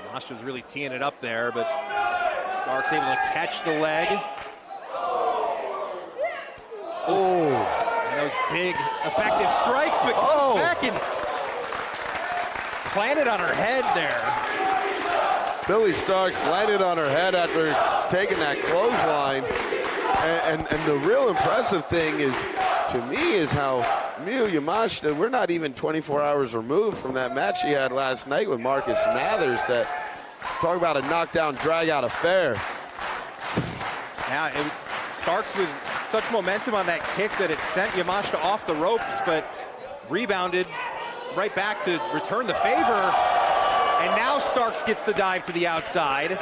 Yamashita's really teeing it up there, but Starks able to catch the leg. Oh. And those big, effective strikes, but back and planted on her head there. Billy Starks landed on her head after taking that clothesline. And the real impressive thing is, to me, is how Miyu Yamashita, we're not even 24 hours removed from that match she had last night with Marcus Mathers. That, talk about a knockdown, drag-out affair. Yeah, Starks with such momentum on that kick that it sent Yamashita off the ropes, but rebounded right back to return the favor. And now Starks gets the dive to the outside.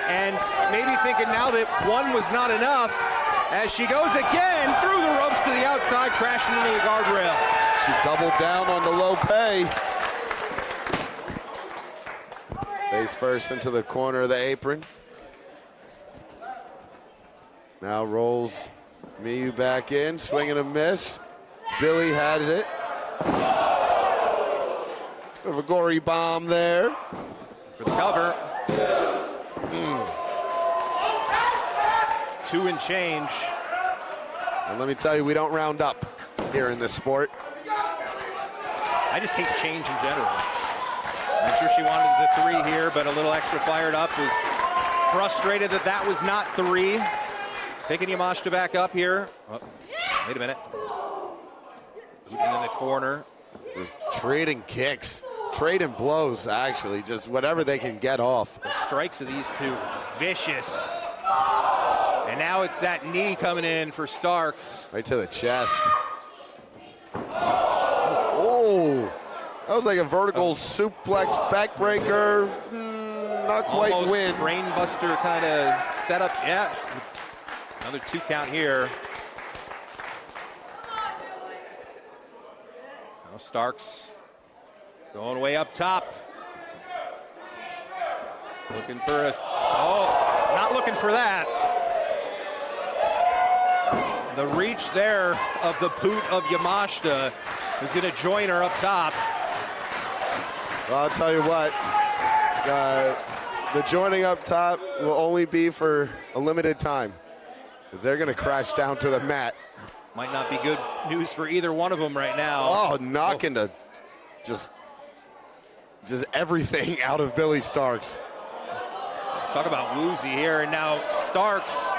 And maybe thinking now that one was not enough, as she goes again through the ropes to the outside, crashing into the guardrail. She doubled down on the low pay. Face first into the corner of the apron. Now rolls Miyu back in, swing and a miss. Billy has it. A gory bomb there. For the cover. 2 and change. And let me tell you, we don't round up here in this sport. I just hate change in general. I'm sure she wanted the 3 here, but a little extra fired up. Was frustrated that that was not 3. Picking Yamashita back up here. Oh, wait a minute. Booting in the corner. Just trading kicks, trading blows, actually. Just whatever they can get off. The strikes of these two are just vicious. And now it's that knee coming in for Starks. Right to the chest. Oh, that was like a vertical suplex backbreaker. Not quite almost win. Brain buster kind of setup. Yeah. Another 2 count here. Now Starks going way up top. Looking for a, not looking for that. The reach there of the boot of Yamashita is going to join her up top. Well, I'll tell you what, the joining up top will only be for a limited time, because they're going to crash down to the mat. Might not be good news for either one of them right now. Oh, knocking the just everything out of Billy Starks. Talk about woozy here, and now Starks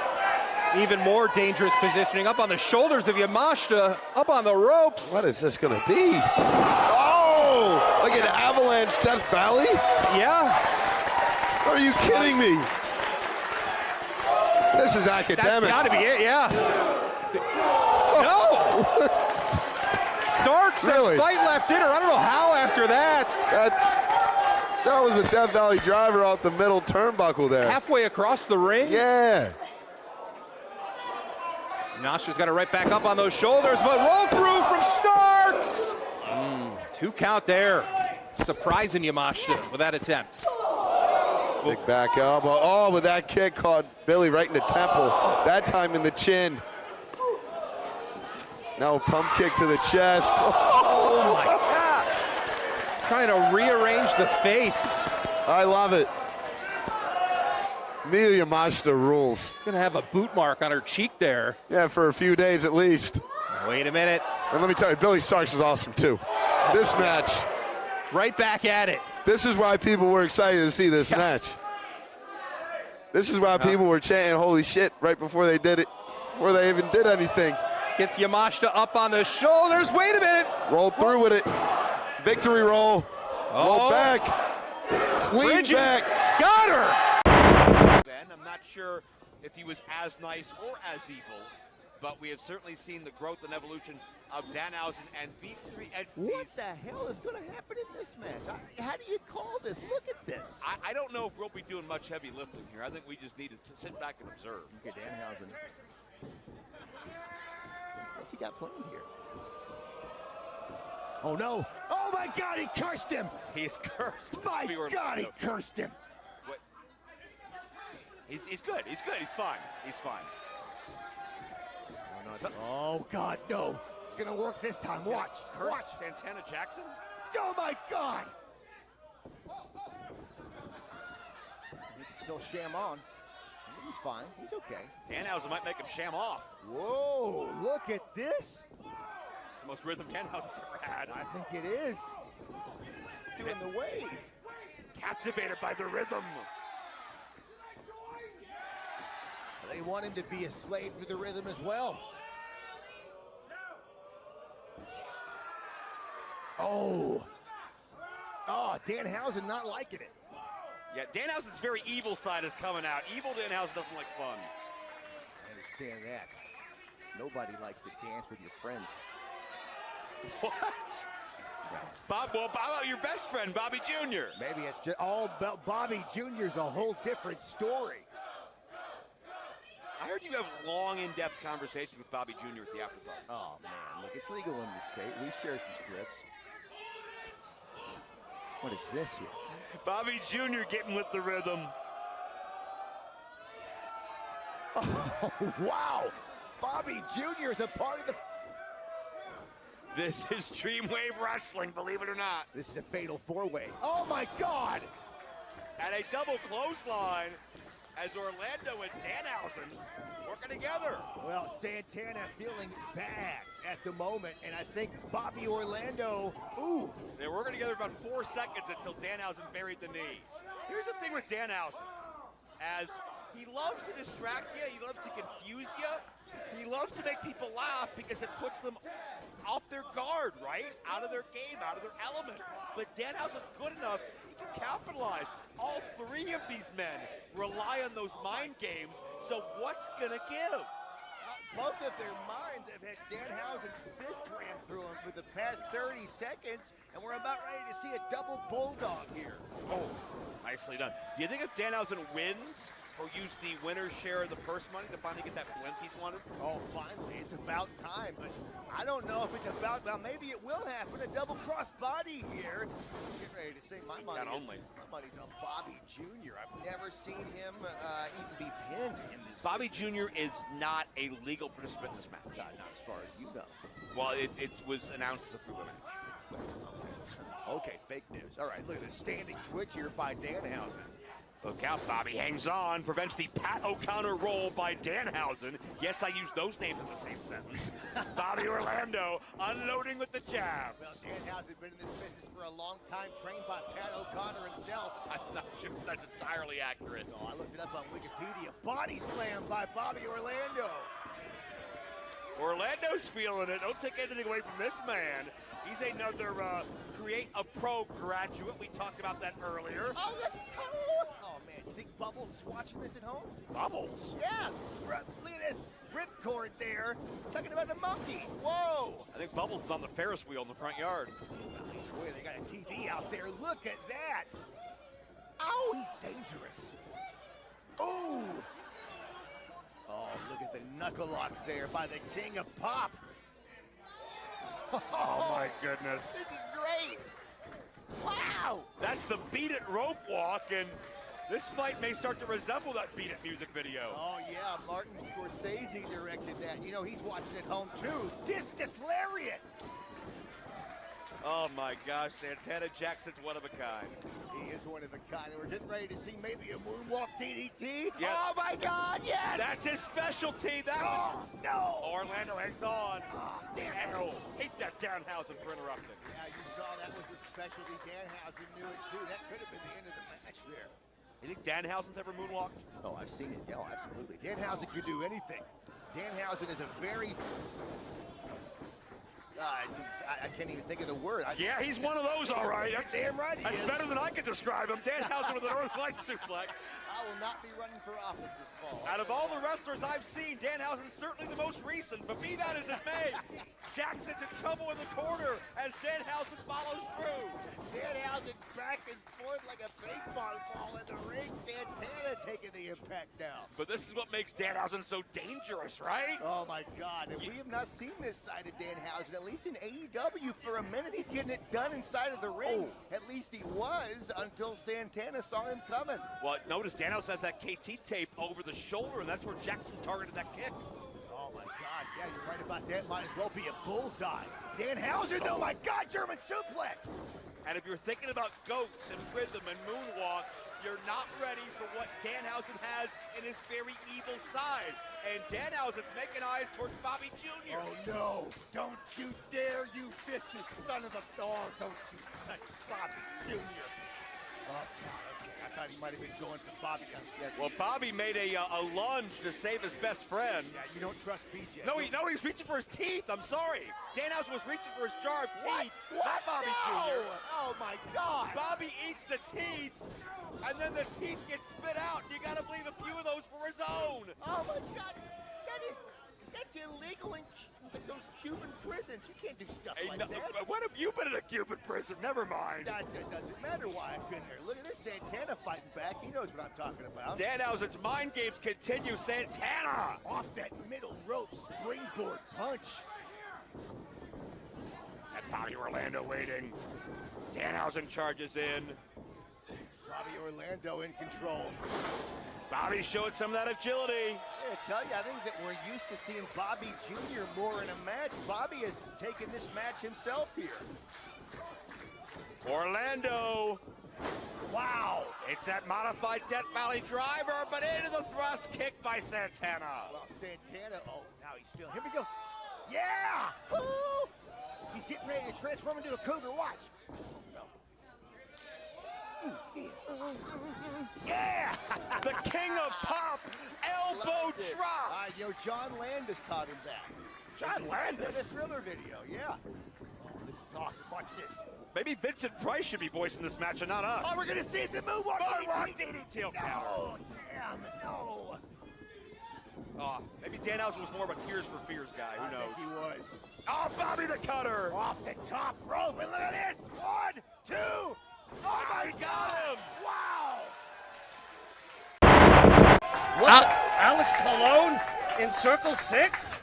Even more dangerous positioning up on the shoulders of Yamashita, up on the ropes. What is this gonna be? Oh, like an avalanche Death Valley? Yeah. Are you kidding me? This is academic. That's gotta be it, yeah. No! Starks Really? has fight left in her. I don't know how after that. That was a Death Valley driver off the middle turnbuckle there. Halfway across the ring. Yeah. Yamashita's got it right back up on those shoulders, but roll through from Starks. 2 count there. Surprising Yamashita with that attempt. Big back elbow. Oh, but that kick caught Billy right in the temple. That time in the chin. Now a pump kick to the chest. Oh my God. Trying to rearrange the face. I love it. Mia Yamashita rules. Gonna have a boot mark on her cheek there. Yeah, for a few days at least. Wait a minute. And let me tell you, Billy Starks is awesome too. This match. Right back at it. This is why people were excited to see this match. This is why people were chanting holy shit right before they did it, before they even did anything. Gets Yamashita up on the shoulders. Wait a minute. Roll through with it. Victory roll. Roll back. Lean back. Got her. I'm not sure if he was as nice or as evil, but we have certainly seen the growth and evolution of Danhausen and these 3 entities. What the hell is going to happen in this match? How do you call this? Look at this. I don't know if we'll be doing much heavy lifting here. I think we just need to sit back and observe. Okay, Danhausen. What's he got planned here? Oh, no. Oh, my God, he cursed him. He's cursed. My God, he cursed him. What? He's good. He's good. He's fine. He's fine. Oh, God, no. It's going to work this time. Watch. Watch. Santana Jackson? Oh, my God. He can still sham on. He's fine. He's okay. Danhausen might make him sham off. Whoa, look at this. It's the most rhythm Danhausen's ever had. I think it is. Doing the wave. Captivated by the rhythm. They want him to be a slave to the rhythm as well. Oh. Oh, Danhausen not liking it. Yeah, Danhausen's very evil side is coming out. Evil Danhausen doesn't like fun. I understand that. Nobody likes to dance with your friends. What? Bob, your best friend, Bobby Jr. Maybe it's just all about Bobby Jr.'s a whole different story. I heard you have long, in-depth conversations with Bobby Jr. at the Afterthought. Oh, man, look, it's legal in the state. We share some scripts. What is this here? Bobby Jr. getting with the rhythm. Oh, wow. Bobby Jr. is a part of the... This is Dreamwave Wrestling, believe it or not. This is a fatal 4-way. Oh, my God. And a double clothesline as Orlando and Danhausen working together. Well, Santana feeling bad at the moment, and I think Bobby Orlando, ooh. They were working together about 4 seconds until Danhausen buried the knee. Here's the thing with Danhausen, as he loves to distract you, he loves to confuse you, he loves to make people laugh because it puts them off their guard, right? Out of their game, out of their element. But Danhausen's good enough, he can capitalize. All 3 of these men rely on those mind games, so what's gonna give? Both of their minds have had Danhausen's fist rammed through them for the past 30 seconds, and we're about ready to see a double bulldog here. Oh, nicely done. Do you think if Danhausen wins, or use the winner's share of the purse money to finally get that blimp he's wanted? Oh, finally, it's about time, but I don't know if it's about, well, maybe it will happen, a double cross body here. Get ready to say my money's on Bobby Jr. I've never seen him even be pinned in this. Bobby Jr. is not a legal participant in this match. Not as far as you know. Well, it was announced as a 3-way match. Okay, fake news. All right, look at the standing switch here by Danhausen. Look out, Bobby hangs on, prevents the Pat O'Connor roll by Danhausen. Yes, I used those names in the same sentence. Bobby Orlando unloading with the jab. Well, Danhausen been in this business for a long time, trained by Pat O'Connor himself. I'm not sure if that's entirely accurate. Oh, I looked it up on Wikipedia. Body slam by Bobby Orlando. Orlando's feeling it. Don't take anything away from this man. He's another Create a Pro graduate. We talked about that earlier. Oh, man, you think Bubbles is watching this at home? Bubbles? Yeah. Look at this ripcord there. Talking about the monkey. Whoa. I think Bubbles is on the Ferris wheel in the front yard. Boy, they got a TV out there. Look at that. Oh, he's dangerous. Oh. Oh, look at the knuckle lock there by the king of pop. Oh, my goodness. This is great. Wow. That's the Beat It rope walk, and this fight may start to resemble that Beat It music video. Oh, yeah, Martin Scorsese directed that. You know, he's watching at home, too. Discus lariat. Oh, my gosh, Santana Jackson's one of a kind. He is one of a kind, and we're getting ready to see maybe a moonwalk DDT. Yep. Oh, my God, yes! That's his specialty. That one. No! Orlando hangs on. Oh, damn. Ow. Hate that Danhausen for interrupting. Yeah, you saw that was his specialty. Danhausen knew it, too. That could have been the end of the match there. You think Danhausen's ever moonwalked? Oh, I've seen it. Yeah, absolutely. Danhausen could do anything. Danhausen is a very... I can't even think of the word. Yeah, he's one of those, all right. That's damn right. That's better than I could describe him. Danhausen with a North Light suplex. I will not be running for office this fall. Out of all the wrestlers I've seen, Danhausen's certainly the most recent, but be that as it may, Jackson's in trouble in the corner as Danhausen follows through. Danhausen back and forth like a baseball ball in the ring. Santana taking the impact now. But this is what makes Danhausen so dangerous, right? Oh, my God. And we have not seen this side of Danhausen, at least in AEW for a minute. He's getting it done inside of the ring. Oh. At least he was until Santana saw him coming. Well, notice Danhausen has that KT tape over the shoulder, and that's where Jackson targeted that kick. Oh, my God. Yeah, you're right about that. Might as well be a bullseye. Danhausen, oh, my God, German suplex. And if you're thinking about goats and rhythm and moonwalks, you're not ready for what Danhausen has in his very evil side. And Danhausen's making eyes towards Bobby Jr. Oh, no. Don't you dare, you vicious son of a dog. Don't you touch Bobby Jr. Oh, God, okay. I thought he might have been going for Bobby. Well, Bobby made a lunge to save his best friend. Yeah, you don't trust BJ. No, he was reaching for his teeth. I'm sorry. Danhausen was reaching for his jar of teeth, not Bobby Jr. Oh, my God. Bobby eats the teeth, and then the teeth get spit out. You got to believe a few of those were his own. Oh, my God. That's illegal in those Cuban prisons. You can't do stuff like that. When have you been in a Cuban prison? Never mind. That doesn't matter why I've been there. Look at this Santana fighting back. He knows what I'm talking about. Danhausen's mind games continue. Santana! Off that middle rope springboard punch. And Bobby Orlando waiting. Danhausen charges in. Bobby Orlando in control. Bobby showed some of that agility. I tell you, I think that we're used to seeing Bobby Jr. more in a match. Bobby has taken this match himself here. Orlando. Wow. It's that modified Death Valley driver, but into the thrust kick by Santana. Well, Santana, oh, now he's feeling. Here we go. Yeah! Woo! He's getting ready to transform into a cougar. Watch. Yeah! The king of pop, elbow drop. John Landis taught him that. John Landis? The Thriller video, yeah. Oh, this is awesome. Watch this. Maybe Vincent Price should be voicing this match and not us. Oh, we're going to see the moonwalk DDT. No, damn, no. Oh, maybe Danhausen was more of a Tears for Fears guy. Who knows? I think he was. Oh, Bobby the Cutter. Off the top rope. And look at this. 1, 2. Oh, my God. Wow. What? Alex Colon in circle 6?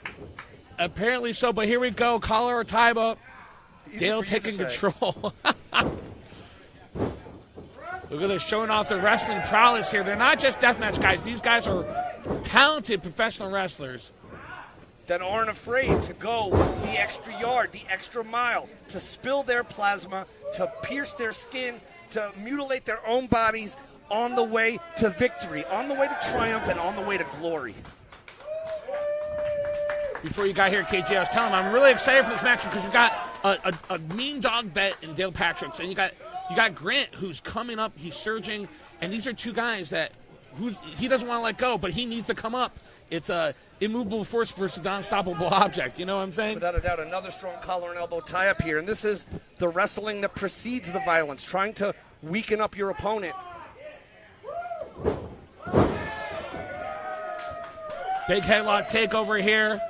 Apparently so, but here we go. Collar or time up. Dale taking control. Look at this, showing off their wrestling prowess here. They're not just deathmatch guys. These guys are talented professional wrestlers that aren't afraid to go the extra yard, the extra mile, to spill their plasma, to pierce their skin, to mutilate their own bodies on the way to victory, on the way to triumph, and on the way to glory. Before you got here, KJ, I was telling him I'm really excited for this match because we've got a mean dog vet in Dale Patrick, and you got You got Grant, who's coming up, he's surging, and these are two guys that he doesn't want to let go, but he needs to come up. It's a immovable force versus an unstoppable object. You know what I'm saying? Without a doubt, another strong collar and elbow tie-up here, and this is the wrestling that precedes the violence, trying to weaken up your opponent. Big headlock takeover here.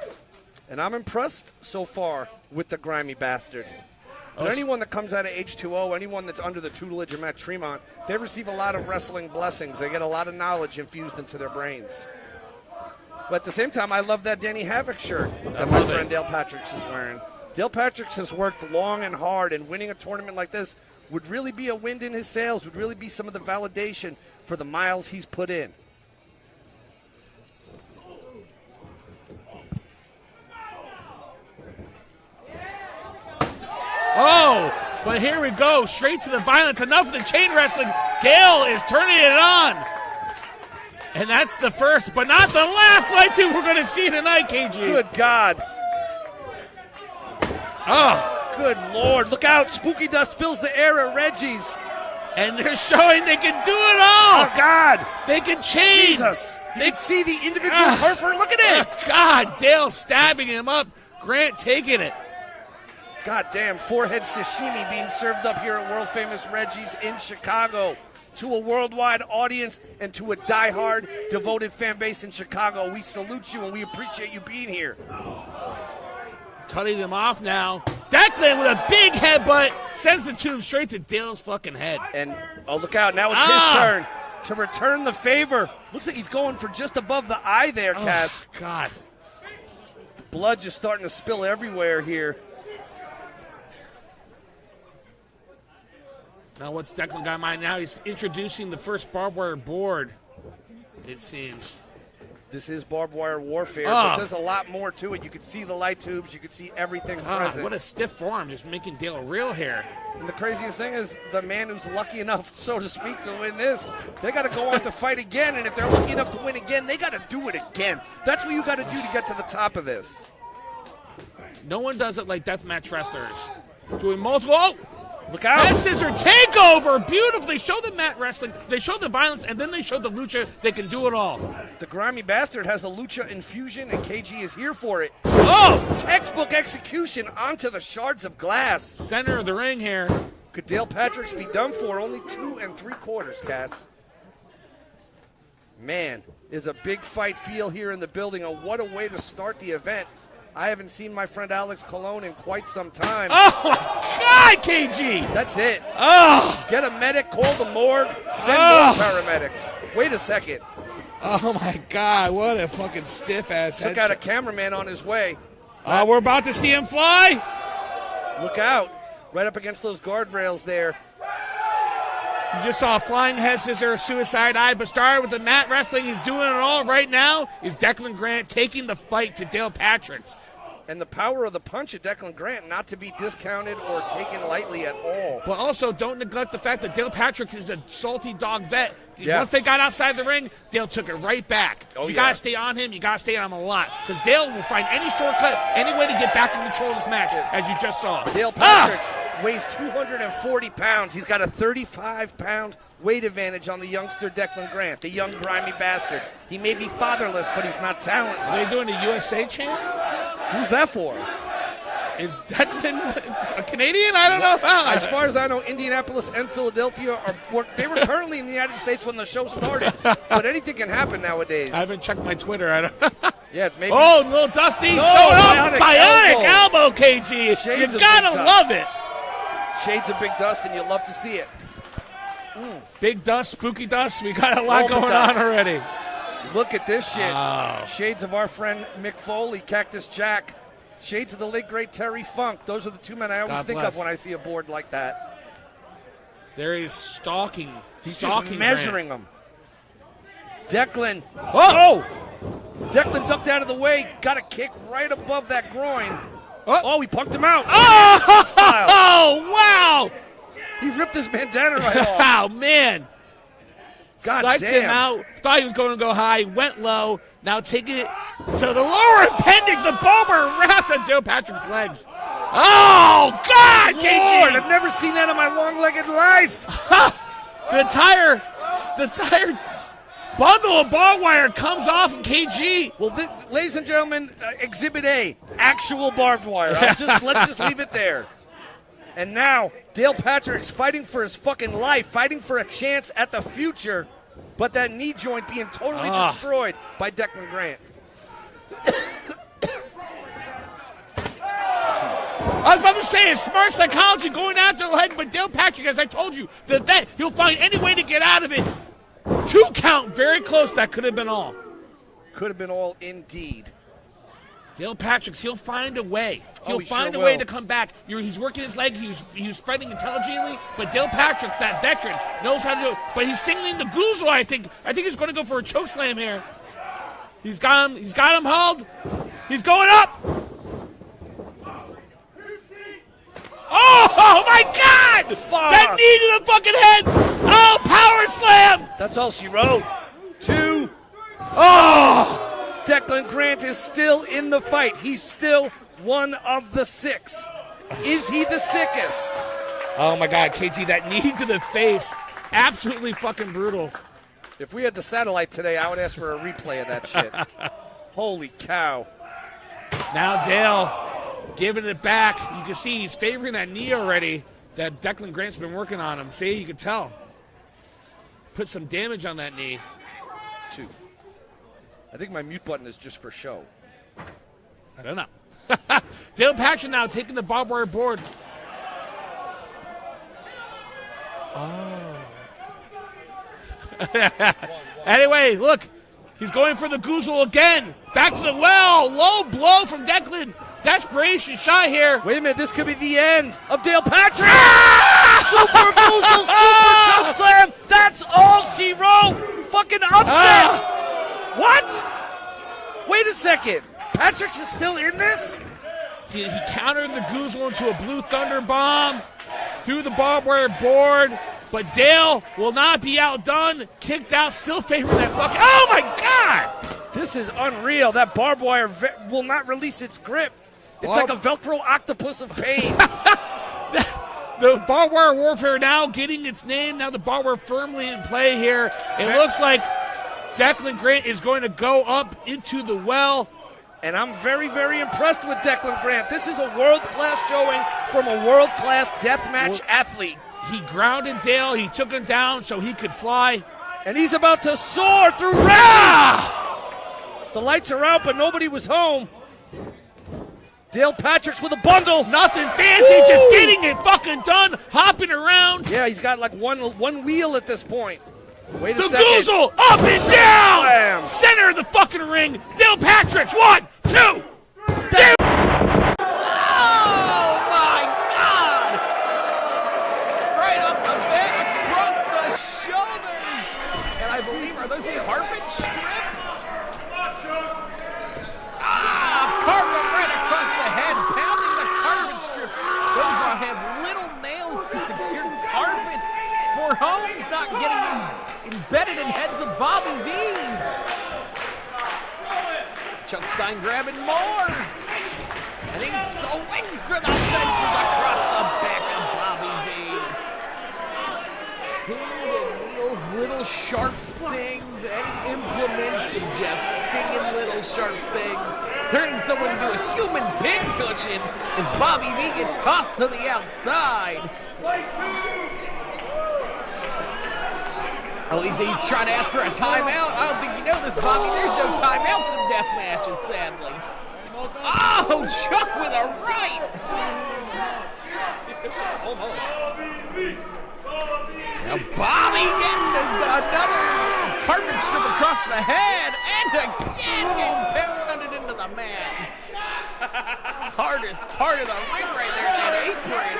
And I'm impressed so far with the grimy bastard. But anyone that comes out of H2O, anyone that's under the tutelage of Matt Tremont, they receive a lot of wrestling blessings. They get a lot of knowledge infused into their brains. But at the same time, I love that Danny Havoc shirt that my friend Dale Patricks is wearing. Dale Patricks has worked long and hard, and winning a tournament like this would really be a wind in his sails, would really be some of the validation for the miles he's put in. Oh, but here we go, straight to the violence. Enough of the chain wrestling. Gale is turning it on. And that's the first, but not the last light tube we're going to see tonight, KG. Good God. Oh, good Lord. Look out. Spooky dust fills the air at Reggie's. And they're showing they can do it all. Oh, God. They can chain. Jesus. They can see the individual Herfer. Look at it. God, Dale stabbing him up. Grant taking it. God damn, forehead sashimi being served up here at world-famous Reggie's in Chicago. To a worldwide audience and to a diehard, devoted fan base in Chicago, we salute you and we appreciate you being here. Cutting him off now. Declan with a big headbutt sends the tube straight to Dale's fucking head. And, oh, look out, now it's his turn to return the favor. Looks like he's going for just above the eye there, Cass. Oh, God. Blood just starting to spill everywhere here. Now what's Declan got in mind now? He's introducing the first barbed wire board, it seems. This is barbed wire warfare, but there's a lot more to it. You can see the light tubes. You can see everything present. What a stiff forearm, just making Dale real here. And the craziest thing is the man who's lucky enough, so to speak, to win this, they got to go on to fight again, and if they're lucky enough to win again, they got to do it again. That's what you got to do to get to the top of this. No one does it like deathmatch wrestlers. Doing multiple... Oh! Look out. That scissor takeover. Beautiful. They show the mat wrestling. They show the violence, and then they show the lucha. They can do it all. The grimy bastard has a lucha infusion, and KG is here for it. Oh! Textbook execution onto the shards of glass. Center of the ring here. Could Dale Patricks be done for? Only 2 3/4, Cass. Man, is a big fight feel here in the building, and what a way to start the event. I haven't seen my friend Alex Colon in quite some time. Oh, my God, KG. That's it. Oh. Get a medic, call the morgue, send more paramedics. Wait a second. Oh, my God, what a fucking stiff-ass headshot. Took out a cameraman on his way. We're about to see him fly. Look out. Right up against those guardrails there. You just saw a flying head scissor, suicide eye, but started with the mat wrestling. He's doing it all right now. Is Declan Grant taking the fight to Dale Patricks. And the power of the punch of Declan Grant not to be discounted or taken lightly at all. But also, don't neglect the fact that Dale Patricks is a salty dog vet. Yeah. Once they got outside the ring, Dale took it right back. You got to stay on him. You got to stay on him a lot. Because Dale will find any shortcut, any way to get back in control of this match, as you just saw. Dale Patricks weighs 240 pounds. He's got a 35-pound weight advantage on the youngster Declan Grant, the young grimy bastard. He may be fatherless, but he's not talentless. Are they doing the USA chant? Who's that for? Is Declan a Canadian? I don't know. As far as I know, Indianapolis and Philadelphia they were currently in the United States when the show started. But anything can happen nowadays. I haven't checked my Twitter. Yeah, maybe. Oh, little Dusty showing up. Bionic elbow, KG. Shades you gotta love it. Shades of Big Dust, and you love to see it. Big Dust, Spooky Dust. We got a lot going on already. Look at this shit. Oh. Shades of our friend Mick Foley, Cactus Jack. Shades of the late, great Terry Funk. Those are the two men I always think of when I see a board like that. There he's stalking. He's stalking just measuring Grant. them. Declan. Oh! Declan ducked out of the way. Got a kick right above that groin. Oh, he punked him out. Oh, wow! He ripped his bandana right off. Oh, man. God psyched him out. Thought he was going to go high. Went low. Now taking it to the lower appendix. The bomber wrapped on Joe Patrick's legs. Oh, God, KG! Lord, I've never seen that in my long-legged life. The entire bundle of barbed wire comes off of KG. Well, ladies and gentlemen, Exhibit A, actual barbed wire. Let's just leave it there. And now, Dale Patrick's fighting for his fucking life, fighting for a chance at the future, but that knee joint being totally destroyed by Declan Grant. I was about to say, it's smart psychology going after the leg, but Dale Patrick, as I told you, that he'll find any way to get out of it. 2 count, very close. That could have been all. Could have been all indeed. Dale Patrick, he'll find a way. He'll he find sure a way will. to come back. He's working his leg. He's fighting intelligently, but Dale Patrick's that veteran, knows how to do it. But he's singling the goozle, I think. I think he's going to go for a choke slam here. He's got him hauled. He's going up. Oh my God! Fuck. That knee to the fucking head! Oh, power slam! That's all she wrote. 2. Oh! Declan Grant is still in the fight. He's still one of the 6. Is he the sickest? Oh my God, KG, that knee to the face. Absolutely fucking brutal. If we had the satellite today, I would ask for a replay of that shit. Holy cow. Now Dale giving it back. You can see he's favoring that knee already that Declan Grant's been working on him. See, you can tell. Put some damage on that knee. 2. I think my mute button is just for show. I don't know. Dale Patrick now taking the barbed wire board. Oh. Anyway, look. He's going for the goozle again. Back to the well. Low blow from Declan. Desperation shot here. Wait a minute, this could be the end of Dale Patrick. Super Boozle, super choke slam. That's all she wrote. Fucking upset. What? Wait a second. Patrick's is still in this? He countered the goozle into a Blue Thunder bomb through the barbed wire board. But Dale will not be outdone. Kicked out, still favoring that fucking. Oh my God! This is unreal. That barbed wire will not release its grip. It's like a Velcro octopus of pain. The barbed wire warfare now getting its name. Now the barbed wire firmly in play here. It looks like Declan Grant is going to go up into the well. And I'm very, very impressed with Declan Grant. This is a world-class showing from a world-class deathmatch athlete. He grounded Dale. He took him down so he could fly. And he's about to soar through rain. The lights are out, but nobody was home. Dale Patrick's with a bundle. Nothing fancy, just getting it fucking done, hopping around. Yeah, he's got like one wheel at this point. Wait a the second. goozle, up and down. Slam. Center of the fucking ring. Dale Patrick's 1, 2. Oh my God! Right up the bed, across the shoulders. And I believe, are those carpet strips? Carpet right across the head, pounding the carpet strips. Those have little nails to secure carpets for homes, not getting embedded in heads of Bobby V's. Chuck Stein grabbing more. And he swings for the fences across the back of Bobby V. Pins and needles, little sharp things, and he implements and just stinging little sharp things, turning someone into a human pincushion as Bobby V gets tossed to the outside. Oh, he's trying to ask for a timeout. I don't think you know this, Bobby. There's no timeouts in death matches, sadly. Oh, Chuck with a right. Now Bobby getting another carpet strip across the head, and again getting pounded into the mat. Hardest part of the ring right there, that apron.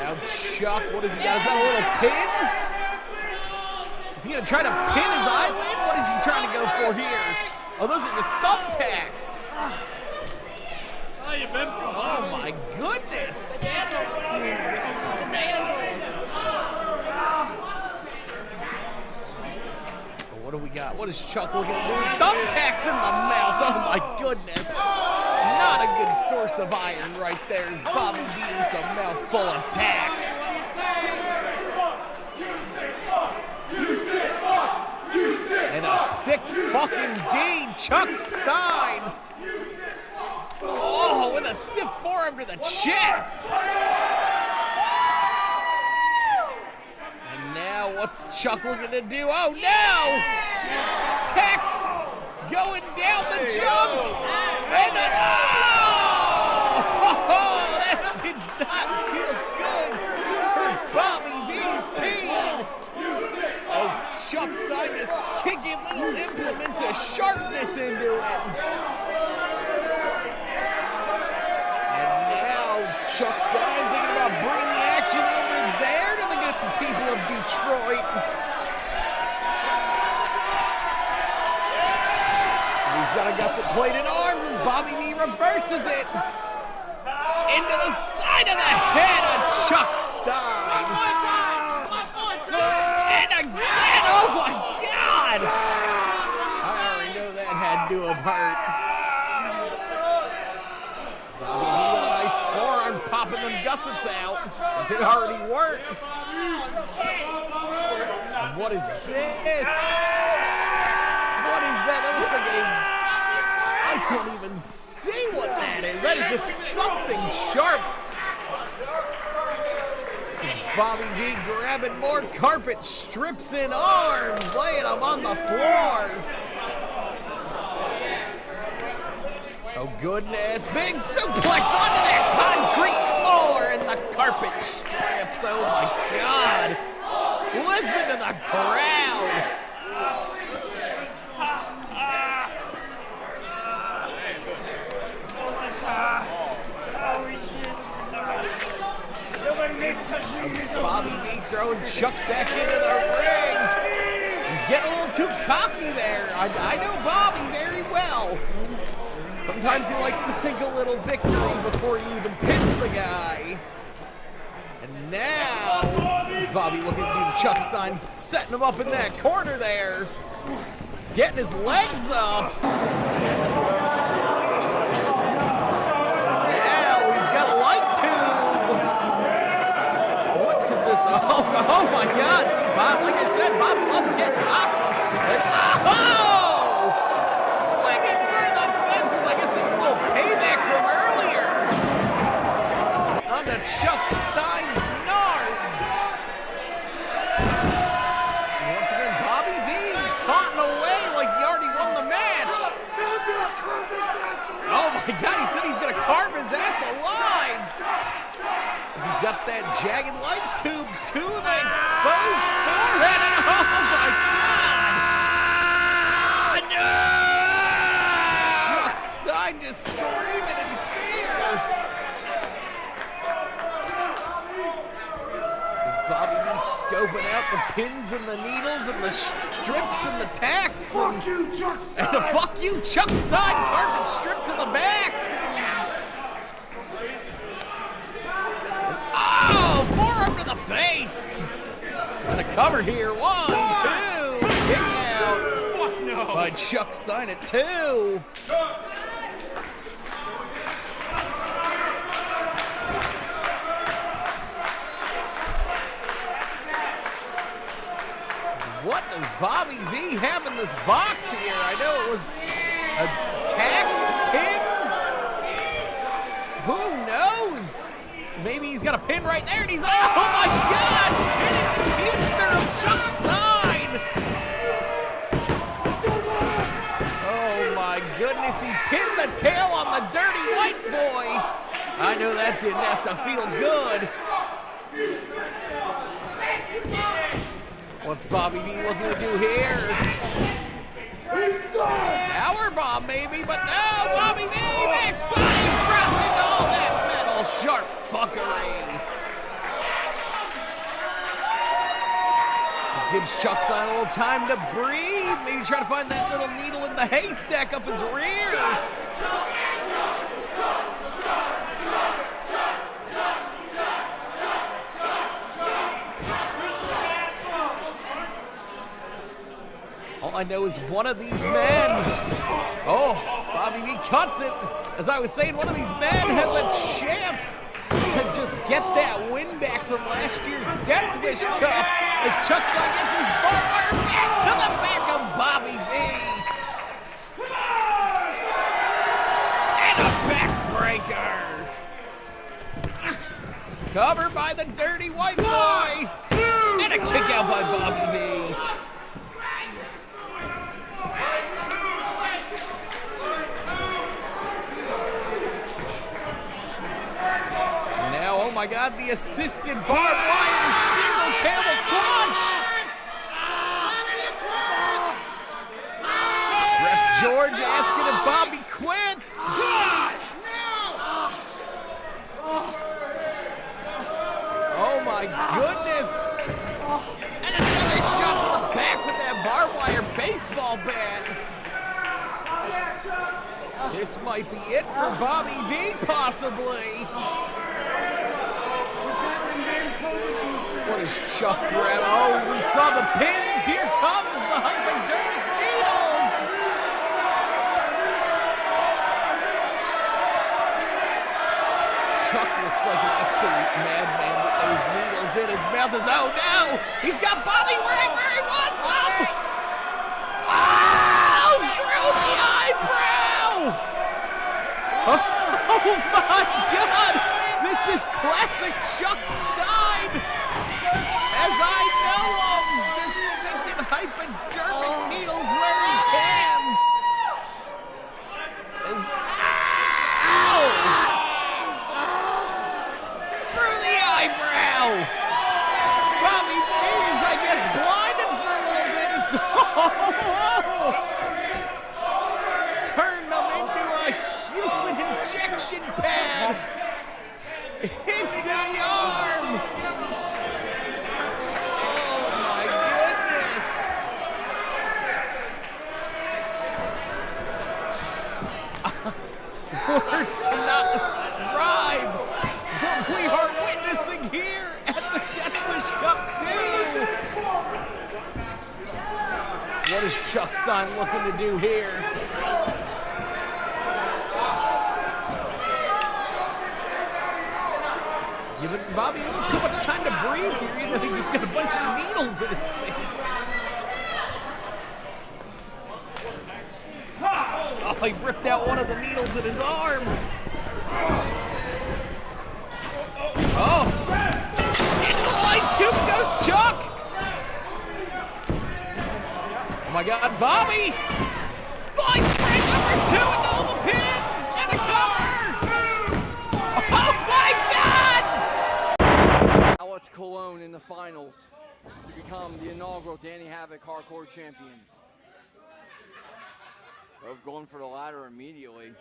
Now Chuck, what has he got? Is that a little pin? Is he going to try to pin his eyelid? What is he trying to go for here? Oh, those are just thumbtacks. Oh, my goodness. got? What is Chuck looking to do? Thumbtacks in the mouth. Oh my goodness. Not a good source of iron right there as Bobby V eats a mouthful of tacks. And a sick fucking D, Chuck Stein. Oh, with a stiff forearm to the chest. And now what's Chuck looking to do? Oh no! Tex going down the junk. And then, oh, that did not feel good for Bobby V's pain. As Chuck Stein just kicking little implements of sharpness into it. And now Chuck Stein thinking about bringing the action over there to the good people of Detroit. He's got a gusset plate in arms as Bobby V reverses it into the side of the head of Chuck Stein. And again, oh my God! I already know that had to have hurt. Bobby V with a nice forearm popping them gussets out. They already work. And what is this? What is that? That looks like I can't even see what that is. That is just something sharp. Bobby V grabbing more carpet strips in arms, laying them on the floor. Oh goodness, big suplex onto that concrete floor and the carpet strips. Oh my God. Listen to the crowd. Bobby V throwing Chuck back into the ring. He's getting a little too cocky there. I know Bobby very well. Sometimes he likes to think a little victory before he even pins the guy. And now, Bobby looking to do Chuck Stein, setting him up in that corner there. Getting his legs up. Now he's got a light tube. Oh my God, see, Bob, like I said, Bobby loves getting cocky. And oh! Swinging for the fences. I guess that's a little payback from earlier. Onto Chuck Stein's nards. And once again, Bobby V taunting away like he already won the match. Oh my God, he said he's going to carve his ass alive. He's got that jagged light tube to the exposed forehead, and oh my God! No! Chuck Stein just screaming in fear. As Bobby V scoping out the pins and the needles and the strips and the tacks. Fuck you, Chuck Stein! And a fuck you, Chuck Stein carpet strip to the back. Oh, forearm to the face. And a cover here. 1, 2. Kick out by Chuck Stein at 2. What does Bobby V have in this box here? I know it was attacks, pins. Who knows? Maybe he's got a pin right there, and he's, oh my God, pinning the keister of Chuck Stein. Oh my goodness, he pinned the tail on the dirty white boy. I know that didn't have to feel good. What's Bobby V looking to do here? Powerbomb maybe, but no, Bobby V, big body drop into all that metal sharp fuckery. This gives Chuck Stein a little time to breathe. Maybe try to find that little needle in the haystack up his rear. All I know is one of these men. Oh, Bobby V cuts it. As I was saying, one of these men has a chance to just get that win back from last year's Death Wish Cup as Chuck Stein gets his barbed wire back to the back of Bobby V. And a backbreaker. Covered by the Dirty White Boy. And a kick out by Bobby V. And now, oh my God, the assisted barbed wire single camel clutch. Ref George asking if Bobby quits. Oh my goodness. And another shot to the back with that barbed wire baseball bat. This might be it for Bobby V, possibly. What is Chuck grab? Oh, we saw the pins. Here comes the hypodermic needles. Chuck looks like an absolute madman with those needles in his mouth. Oh no! He's got Bobby right where he wants him! Oh! Through the eyebrow! Oh my God! This is classic Chuck Stein! As I know him! Just sticking hypodermic needles where he can! Ow! Through the eyebrow! Bobby V is, I guess, blinded for a little bit. He's turned him into a human injection pad into the arm. Oh my goodness! Words cannot describe what we are witnessing here at the Death Wish Cup 2. What is Chuck Stein looking to do here? Giving Bobby a little too much time to breathe here, even though he just got a bunch of needles in his face. Oh, he ripped out one of the needles in his arm. Oh! Into the light tube goes Chuck! Oh my God, Bobby! Slide spray number 2 into all the pins! And a cover! Oh my God! Alex Colon in the finals to become the inaugural Danny Havoc Hardcore Champion. Both going for the ladder immediately.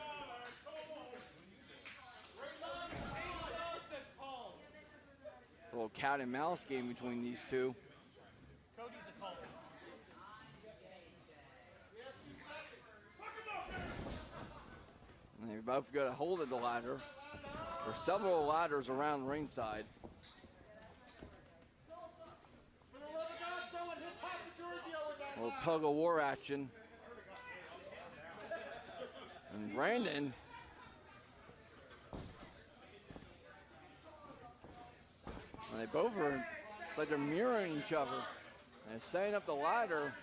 It's a little cat and mouse game between these two. And they both got a hold of the ladder. There's several ladders around ringside. A little tug of war action. And Brandon. And they both are, it's like they're mirroring each other. And setting up the ladder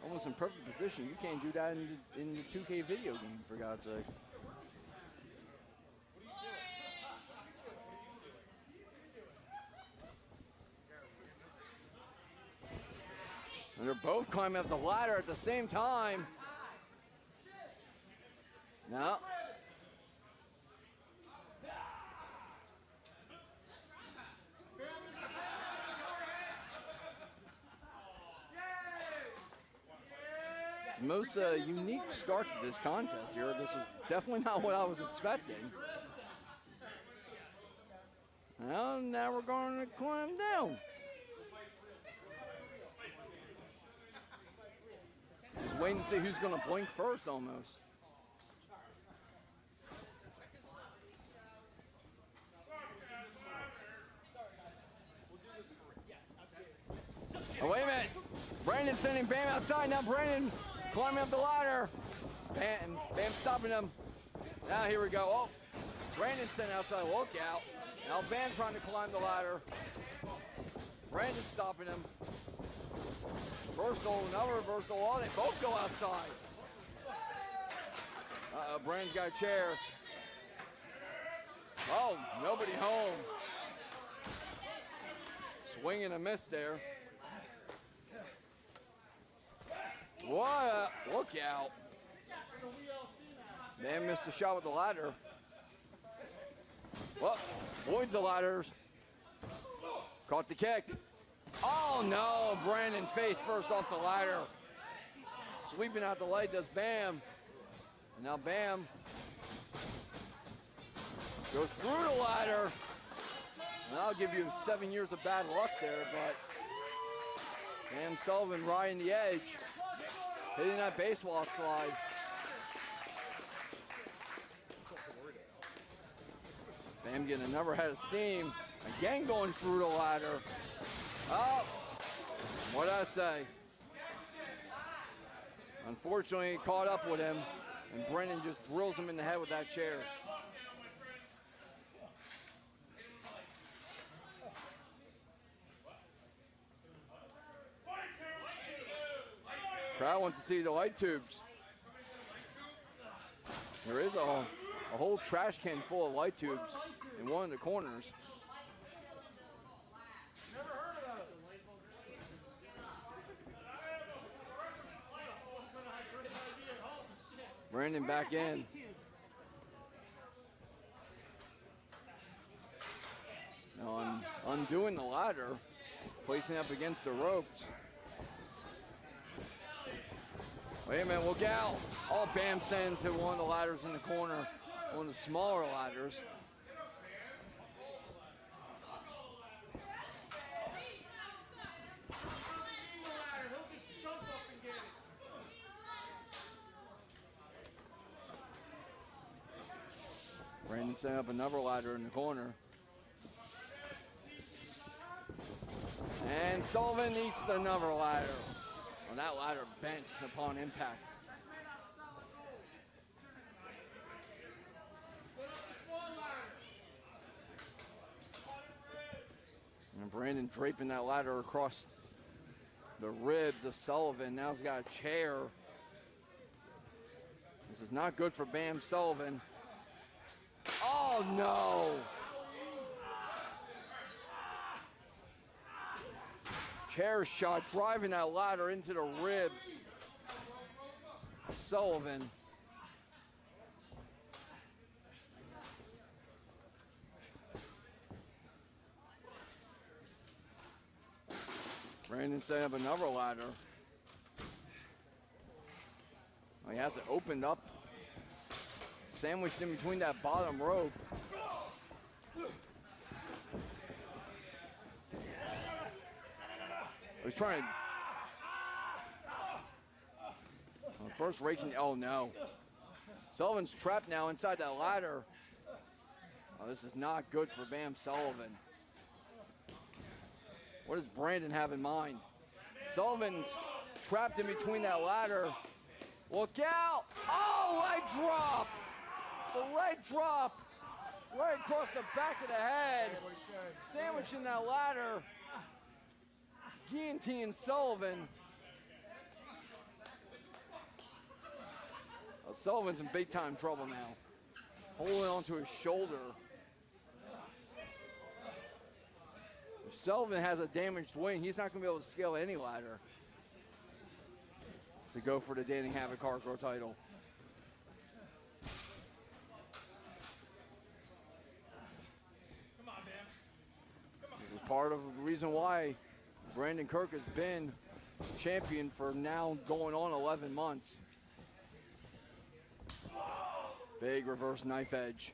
almost in perfect position. You can't do that in the 2K video game, for God's sake. And they're both climbing up the ladder at the same time. No. The most unique start to this contest here. This is definitely not what I was expecting. Well, now we're going to climb down. Just waiting to see who's going to blink first almost. Oh, wait a minute. Brandon sending Bam outside. Now Brandon climbing up the ladder. Bam stopping him. Now here we go. Oh, Brandon sent outside. Look out. Now Bam trying to climb the ladder. Brandon stopping him. Reversal, another reversal. Oh, they both go outside. Brandon's got a chair. Oh, nobody home. Swing and a miss there. What? Look out. Man missed a shot with the ladder. Well, avoids the ladders. Caught the kick. Oh no, Brandon face first off the ladder. Sweeping out the leg does Bam. And now Bam goes through the ladder. And I'll give you 7 years of bad luck there, but Bam Sullivan riding the edge. Hitting that baseball slide. Bam getting another head of steam. Again going through the ladder. Oh, what did I say? Unfortunately, he caught up with him, and Brendan just drills him in the head with that chair. Crowd wants to see the light tubes. There is a whole trash can full of light tubes in one of the corners. Brandon back in. Now undoing the ladder, placing up against the ropes. Wait a minute, look out. Oh, Bam sent to one of the ladders in the corner, one of the smaller ladders. Brandon setting up another ladder in the corner. And Sullivan eats another ladder. Well, that ladder bent upon impact. And Brandon draping that ladder across the ribs of Sullivan. Now he's got a chair. This is not good for Bam Sullivan. Oh no! Chair shot driving that ladder into the ribs of Sullivan. Brandon setting up another ladder. Oh, he has it opened up, sandwiched in between that bottom rope. He's trying to. First raking. Oh no. Sullivan's trapped now inside that ladder. Oh, this is not good for Bam Sullivan. What does Brandon have in mind? Sullivan's trapped in between that ladder. Look out! Oh, leg drop! The leg drop right across the back of the head. Sandwiching that ladder. Guillotine Sullivan. Well, Sullivan's in big time trouble now. Holding onto his shoulder. If Sullivan has a damaged wing, he's not going to be able to scale any ladder to go for the Dating Havoc Hardcore title. This is part of the reason why Brandon Kirk has been champion for now going on 11 months. Big reverse knife edge.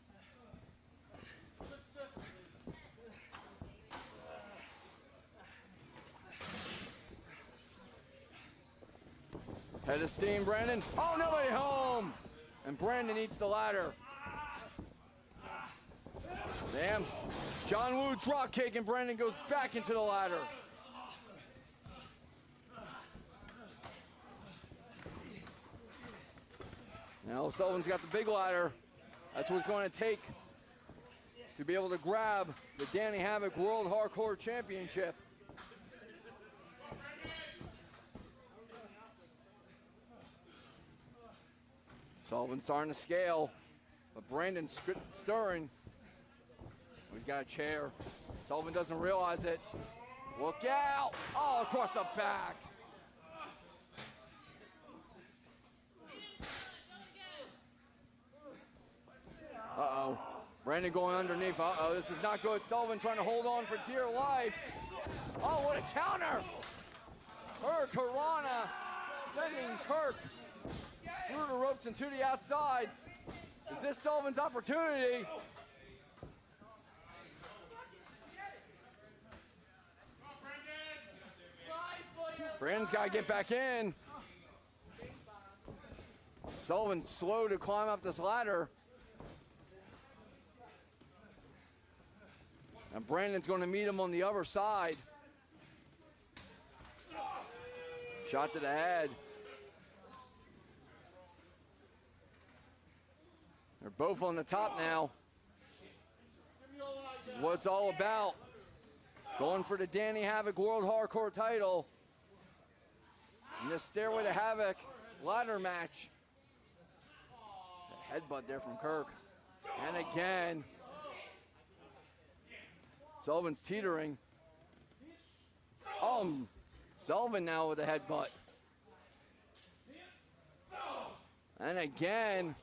Head of steam, Brandon. Oh, nobody home. And Brandon eats the ladder. Damn. John Woo drop kick and Brandon goes back into the ladder. Now Sullivan's got the big ladder. That's what it's going to take to be able to grab the Danny Havoc World Hardcore Championship. Sullivan starting to scale, but Brandon's stirring. He's got a chair. Sullivan doesn't realize it. Look out! Oh, across the back. Uh-oh. Brandon going underneath. Uh-oh, this is not good. Sullivan trying to hold on for dear life. Oh, what a counter! Hurricanrana sending Kirk through the ropes and to the outside. Is this Sullivan's opportunity? Brandon's got to get back in. Sullivan slow to climb up this ladder. And Brandon's going to meet him on the other side. Shot to the head. They're both on the top now. This is what it's all about. Going for the Danny Havoc World Hardcore title. In this Stairway to Havoc ladder match. A headbutt there from Kirk. And again. Sullivan's teetering. Sullivan now with a headbutt. And again.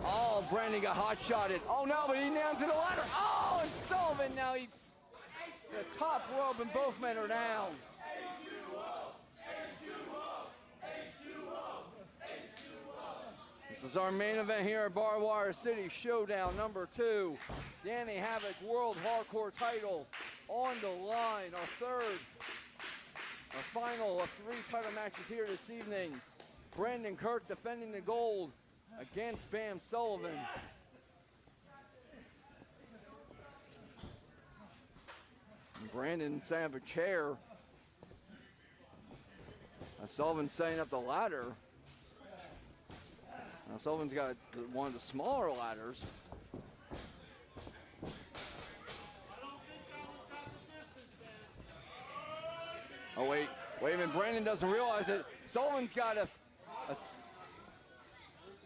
Oh, Brandon got hot-shotted. Oh, no, but he nailed to the ladder. Oh, and Sullivan now he's the top rope and both men are down. This is our main event here at Barbed Wire City Showdown number 2. Danny Havoc World Hardcore title on the line. Our final of 3 title matches here this evening. Brandon Kirk defending the gold against Bam Sullivan. And Brandon setting up a chair. Sullivan setting up the ladder. Now Sullivan's got one of the smaller ladders. Oh, wait a minute, Brandon doesn't realize it. Sullivan's got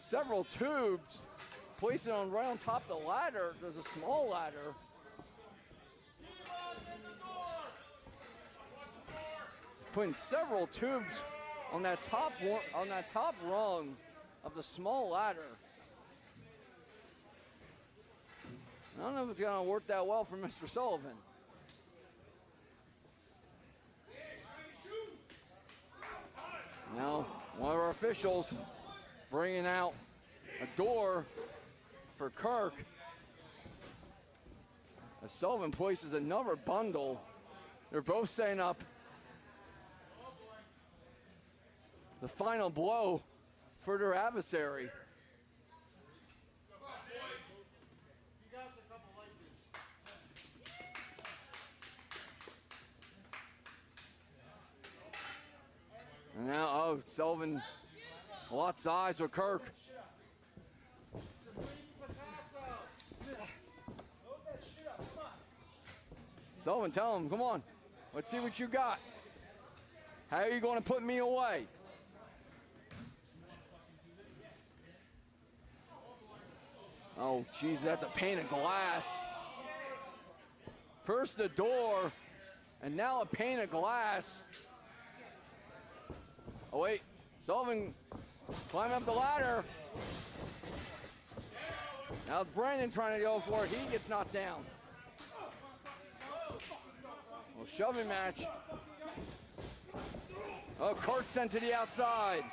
several tubes placed it right on top of the ladder. There's a small ladder. Putting several tubes on that top rung of the small ladder. I don't know if it's going to work that well for Mr. Sullivan. Now, one of our officials bringing out a door for Kirk. As Sullivan places another bundle. They're both setting up the final blow for their adversary. And now, Sullivan locks eyes with Kirk. Sullivan, tell him, come on, let's see what you got. How are you going to put me away? Oh, geez, that's a pane of glass. First the door, and now a pane of glass. Oh, wait, Sullivan climbing up the ladder. Now Brandon trying to go for it. He gets knocked down. Well, shoving match. Oh, Kurt sent to the outside.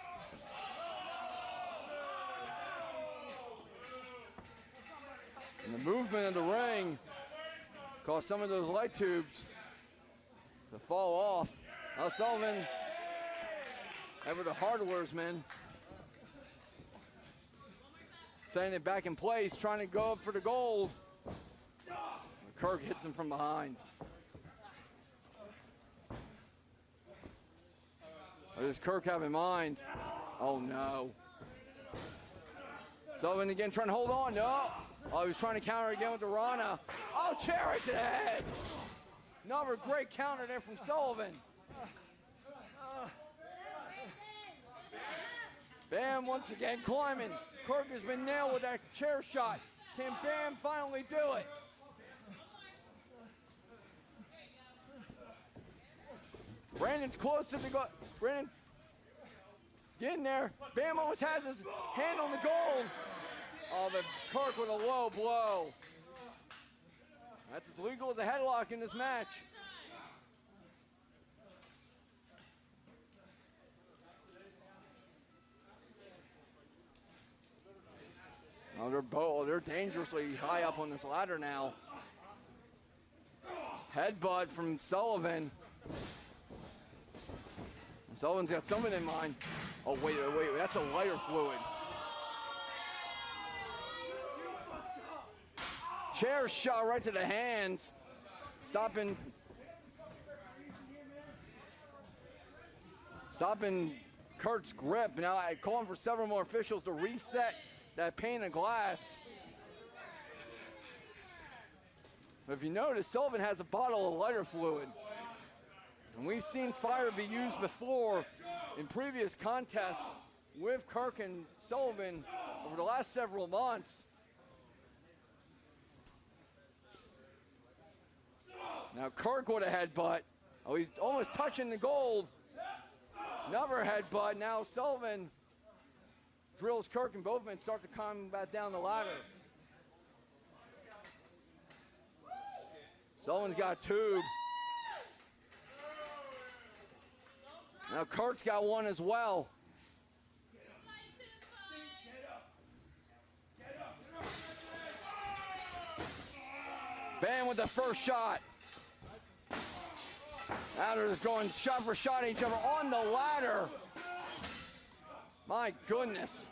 And the movement of the ring caused some of those light tubes to fall off. Now Sullivan, ever the hardware's man, setting it back in place, trying to go up for the gold. Kirk hits him from behind. What does Kirk have in mind? Oh no. Sullivan again trying to hold on. No. Oh, he was trying to counter again with the Rana. Oh, chair right to the head. Another great counter there from Sullivan. Bam once again climbing. Kirk has been nailed with that chair shot. Can Bam finally do it? Brandon's close to the goal. Brandon getting there. Bam almost has his hand on the goal. Oh, but Kirk with a low blow. That's as legal as a headlock in this match. Oh, they're dangerously high up on this ladder now. Headbutt from Sullivan. Sullivan's got something in mind. Oh, wait, that's a lighter fluid. Chair shot right to the hands. Stopping Kurt's grip. Now I calling for several more officials to reset that pane of glass. But if you notice, Sullivan has a bottle of lighter fluid. And we've seen fire be used before in previous contests with Kirk and Sullivan over the last several months. Now Kirk with a headbutt. Oh, he's almost touching the gold. Another headbutt. Now Sullivan drills Kirk, and both men start to combat down the ladder. Sullivan's got a tube. Now Kurt's got one as well. Bam with the first shot. Now they're just going shot for shot at each other on the ladder. My goodness.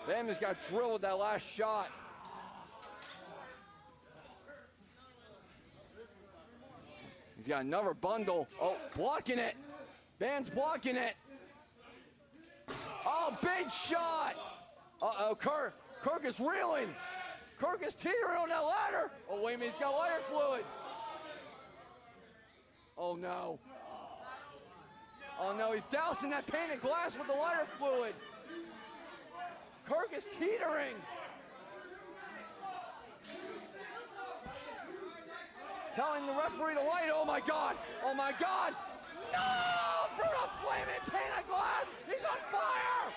Bam has got drilled with that last shot. He's got another bundle. Oh, blocking it. Bam's blocking it. Oh, big shot. Uh-oh, Kirk is reeling. Kirk is teetering on that ladder. Oh, wait a minute, he's got lighter fluid. Oh, no. Oh, no, he's dousing that pane of glass with the lighter fluid. Kirk is teetering. Telling the referee to light. Oh, my God. Oh, my God. No! For a flaming pane of glass. He's on fire.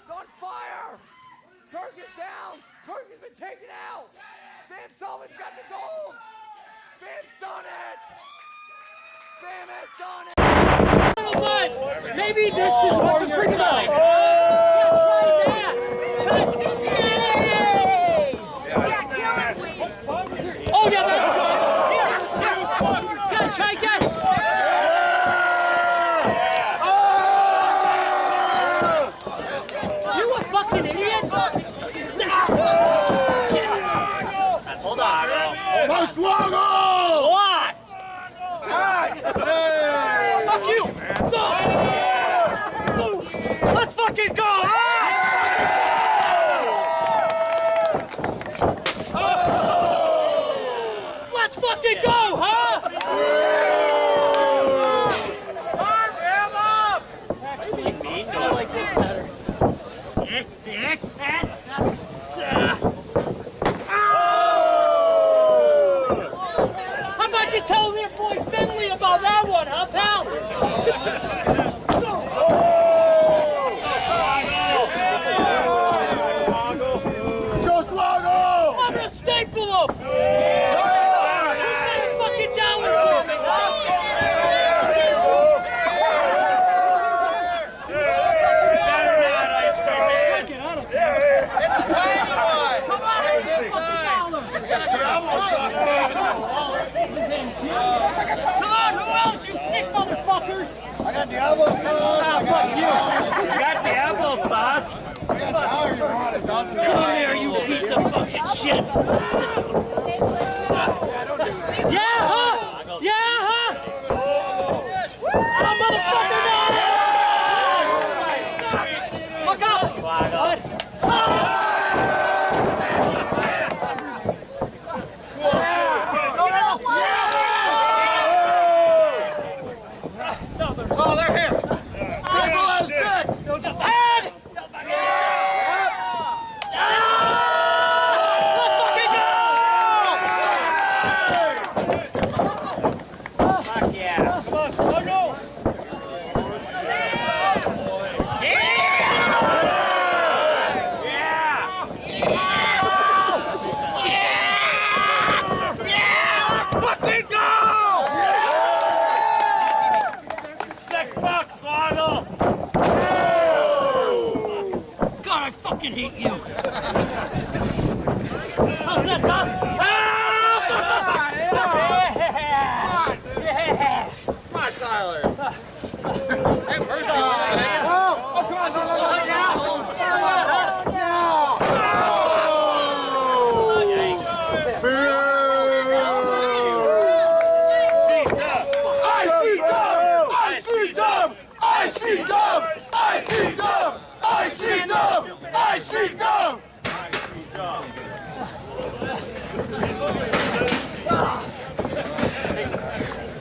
It's on fire. Kirk is down. Kirk has been taken out. Bam Sullivan's got the gold. Bam's done it. Bam has done it. Maybe this is more your side. Yeah, try that. Oh, yeah, that's good. Here. Gotta try again. You a fucking idiot? Hold on. Most Wago! What? Fuck you! Go! Let's fucking go! Let's fucking go, huh? Arm him up! Actually, mean. I like this better. How about you tell their boy Finley about that one, huh, pal? Joe Swago! I'm gonna staple him! Who's fucking dollar missing, huh? Better not, ice cream man. Fuck it, I don't care. It's a tiny one! Come on, it's a fucking dollar! Come on, who else, you sick motherfuckers? I got Diablo sauce. Ah, fuck you. You got Diablo sauce? Come here, you piece of fucking shit. Yeah, huh? Yeah, huh? Oh, motherfucker, no! Look out! hate you. How's this, huh? Yeah! Come on, Tyler. Have mercy on me. Oh, come on,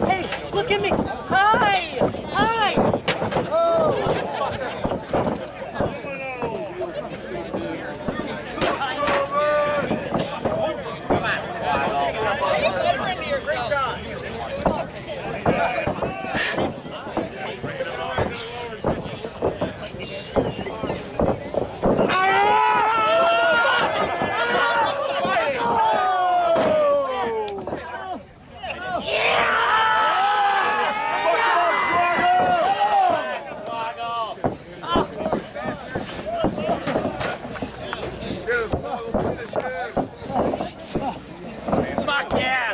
Hey, look at me. Hi. Hi. Fuck yeah,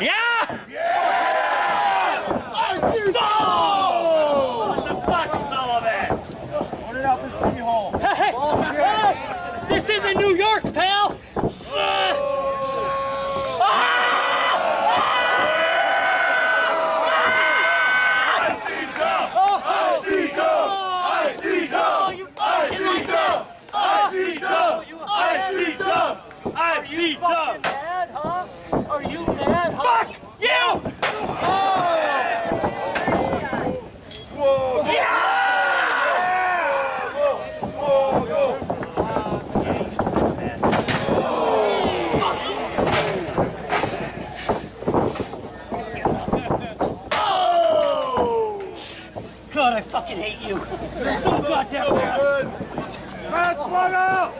Yeah! What the fuck, Sullivan? Put it up in the hole. Hey, this isn't New York, pal. I see dumb. Mad, huh? Are you mad, huh? Fuck you! Swole. God, I fucking hate you. You're so goddamn bad. Matt Swaggle!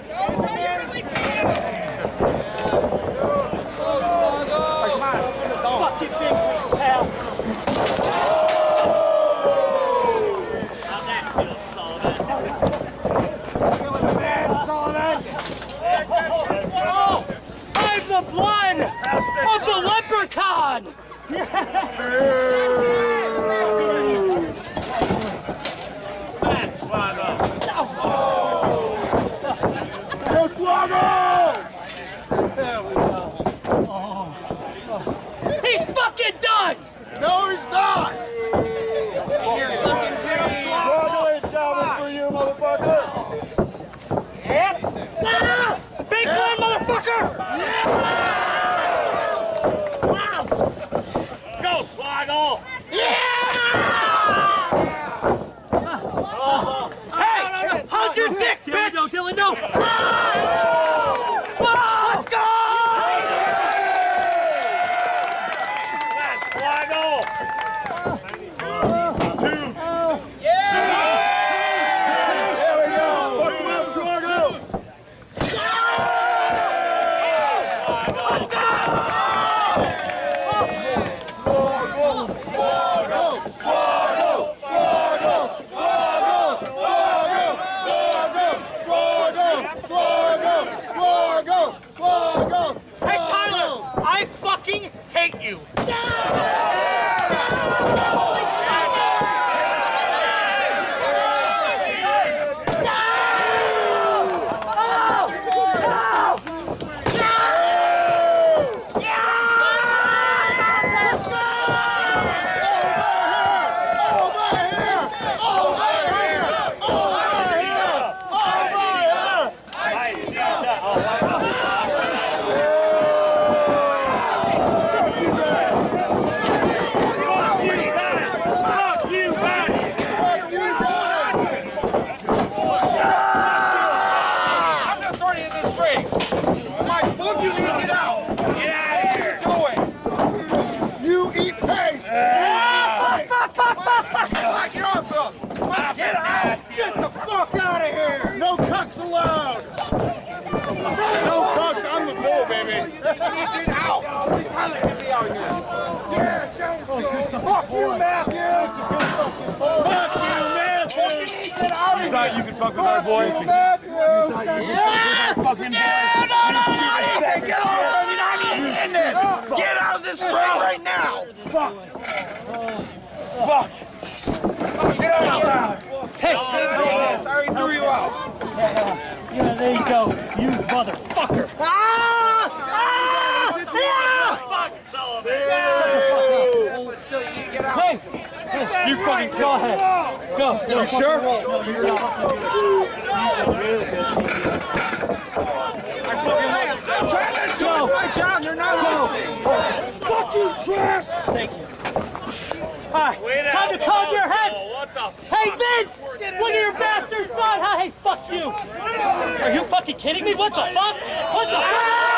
Fucking big wings, pal. How'd that feel, Sullivan? Feeling bad, Sullivan? Oh, I'm the blood of the leprechaun! Matt Swaggle. Go Swaggle! There we go. He's fucking done! No, he's not! Swaggle ain't coming for you, motherfucker! Yeah? Ah! Big gun, motherfucker! Wow! Let's go, Swaggle! Hey! How's your dick, bitch? No, Dylan, no! Let's go! Swaggle! There we go! Fuck him up, Swaggle! Hey, Tyler! I fucking hate you! Get the fuck out of here! No cucks allowed! No cucks, I'm the bull, baby! Get out! Tyler, get me out here! Yeah, Fuck you, Matthews! Fuck you, Matthews! Get out of here! You thought you could fuck with our boy? Matthews! Yeah! Fucking boy! No! Get off of me! I'm even in this! Get out of this ring right now! Fuck! Fuck! Get out! Hey! I already threw you out! Yeah, there you go, you motherfucker! Fuck Sullivan! Hey! You fucking go ahead. Go. You sure? No, you're not. I'm trying to do my job. You're not listening. Fucking trash. Thank you. All right, time to calm your head. Hey, Vince! Look at your bastard son! Hey, fuck you! Are you fucking kidding me? What the fuck? What the fuck?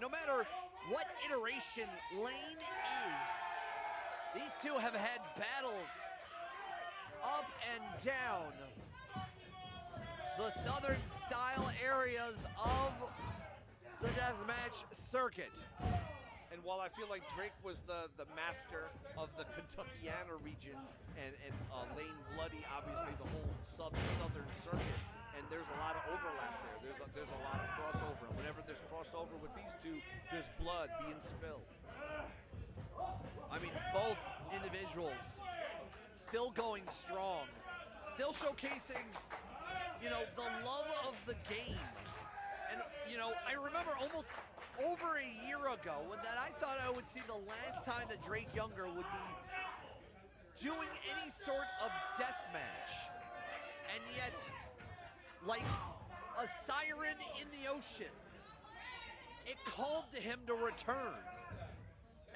No matter what iteration Lane is, these two have had battles up and down the southern style areas of the deathmatch circuit. And while I feel like Drake was the master of the Kentuckiana region and Lane Bloody, obviously the whole southern circuit, and there's a lot of overlap there. There's a lot of crossover. Whenever there's crossover with these two, there's blood being spilled. I mean, both individuals still going strong, still showcasing, you know, the love of the game. And, you know, I remember almost over a year ago when that I thought I would see the last time that Drake Younger would be doing any sort of death match. And yet, like a siren in the oceans, it called to him to return.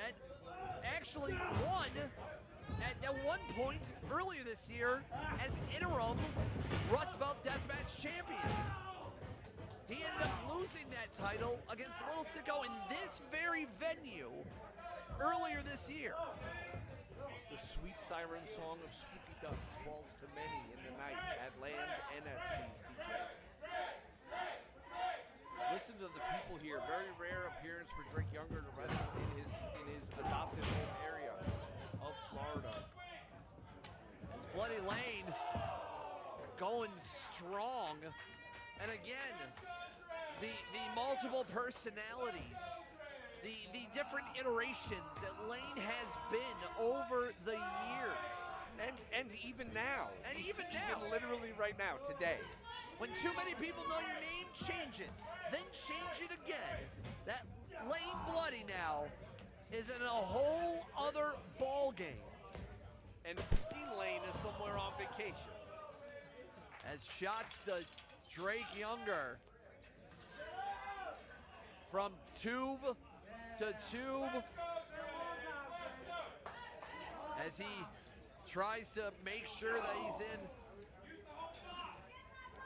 And actually won at one point earlier this year as interim Rust Belt Deathmatch champion. He ended up losing that title against Little Sicko in this very venue earlier this year. The sweet siren song of spooky dust falls to many in the night at land and at sea, CJ. Listen to the people here. Very rare appearance for Drake Younger to wrestle in his adopted home area of Florida. It's Bloody Lane going strong. And again, the multiple personalities, the different iterations that Lane has been over the years. And even now. And even now. Even literally right now, today. When too many people know your name, change it. Then change it again. That Lane Bloody now is in a whole other ball game. And Lane is somewhere on vacation. As shots to Drake Younger. From tube to tube. As he tries to make sure that he's in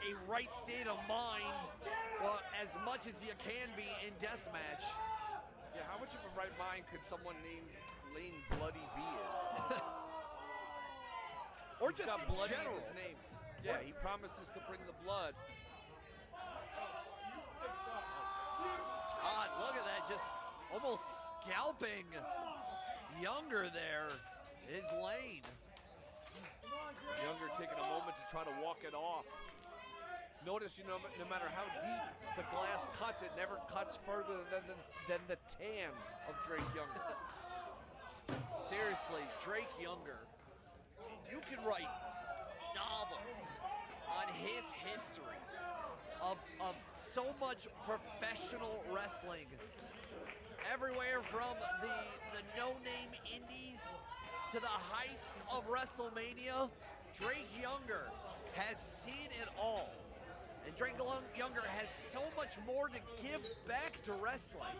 a right state of mind, well, as much as you can be in deathmatch. Yeah, how much of a right mind could someone named Lane Bloody be in? Or He's just got in bloody general. in his name. Yeah, he promises to bring the blood. God, look at that, just almost scalping Younger there is Lane. Younger taking a moment to try to walk it off. Notice, no matter how deep the glass cuts, it never cuts further than the tan of Drake Younger. Seriously, Drake Younger, you can write novels on his history of so much professional wrestling everywhere from the no-name indies to the heights of WrestleMania, Drake Younger has seen it all. And Drake Younger has so much more to give back to wrestling.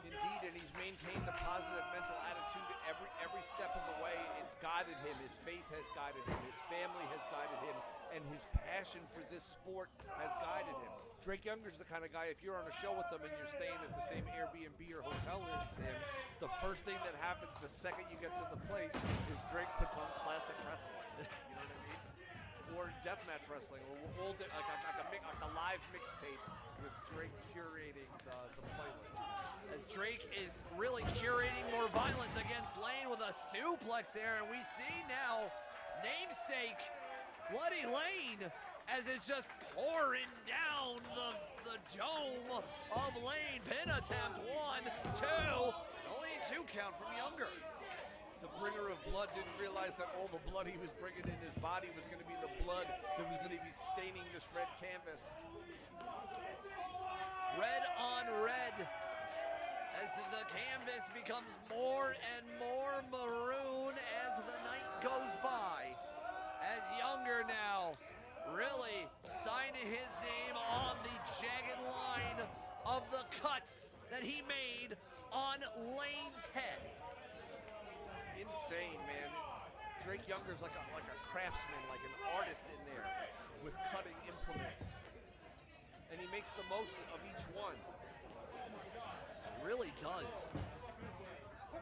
Indeed, and he's maintained a positive mental attitude every step of the way. It's guided him. His faith has guided him. His family has guided him. And his passion for this sport has guided him. Drake Younger's the kind of guy, if you're on a show with him and you're staying at the same Airbnb or hotel as him, the first thing that happens the second you get to the place is Drake puts on classic wrestling. You know what I mean? Or deathmatch wrestling, or like a live mixtape with Drake curating the playlist. As Drake is really curating more violence against Lane with a suplex there, and we see now namesake Bloody Lane as it's just pouring down the dome of Lane. Pin attempt, 1, 2, only 2 count from Younger. The bringer of blood didn't realize that all the blood he was bringing in his body was going to be the blood that was going to be staining this red canvas. Red on red as the canvas becomes more and more maroon as the night goes by. As Younger now really signing his name on the jagged line of the cuts that he made on Lane's head. Insane, man. Drake Younger's like a craftsman, like an artist in there with cutting implements. And he makes the most of each one. Really does.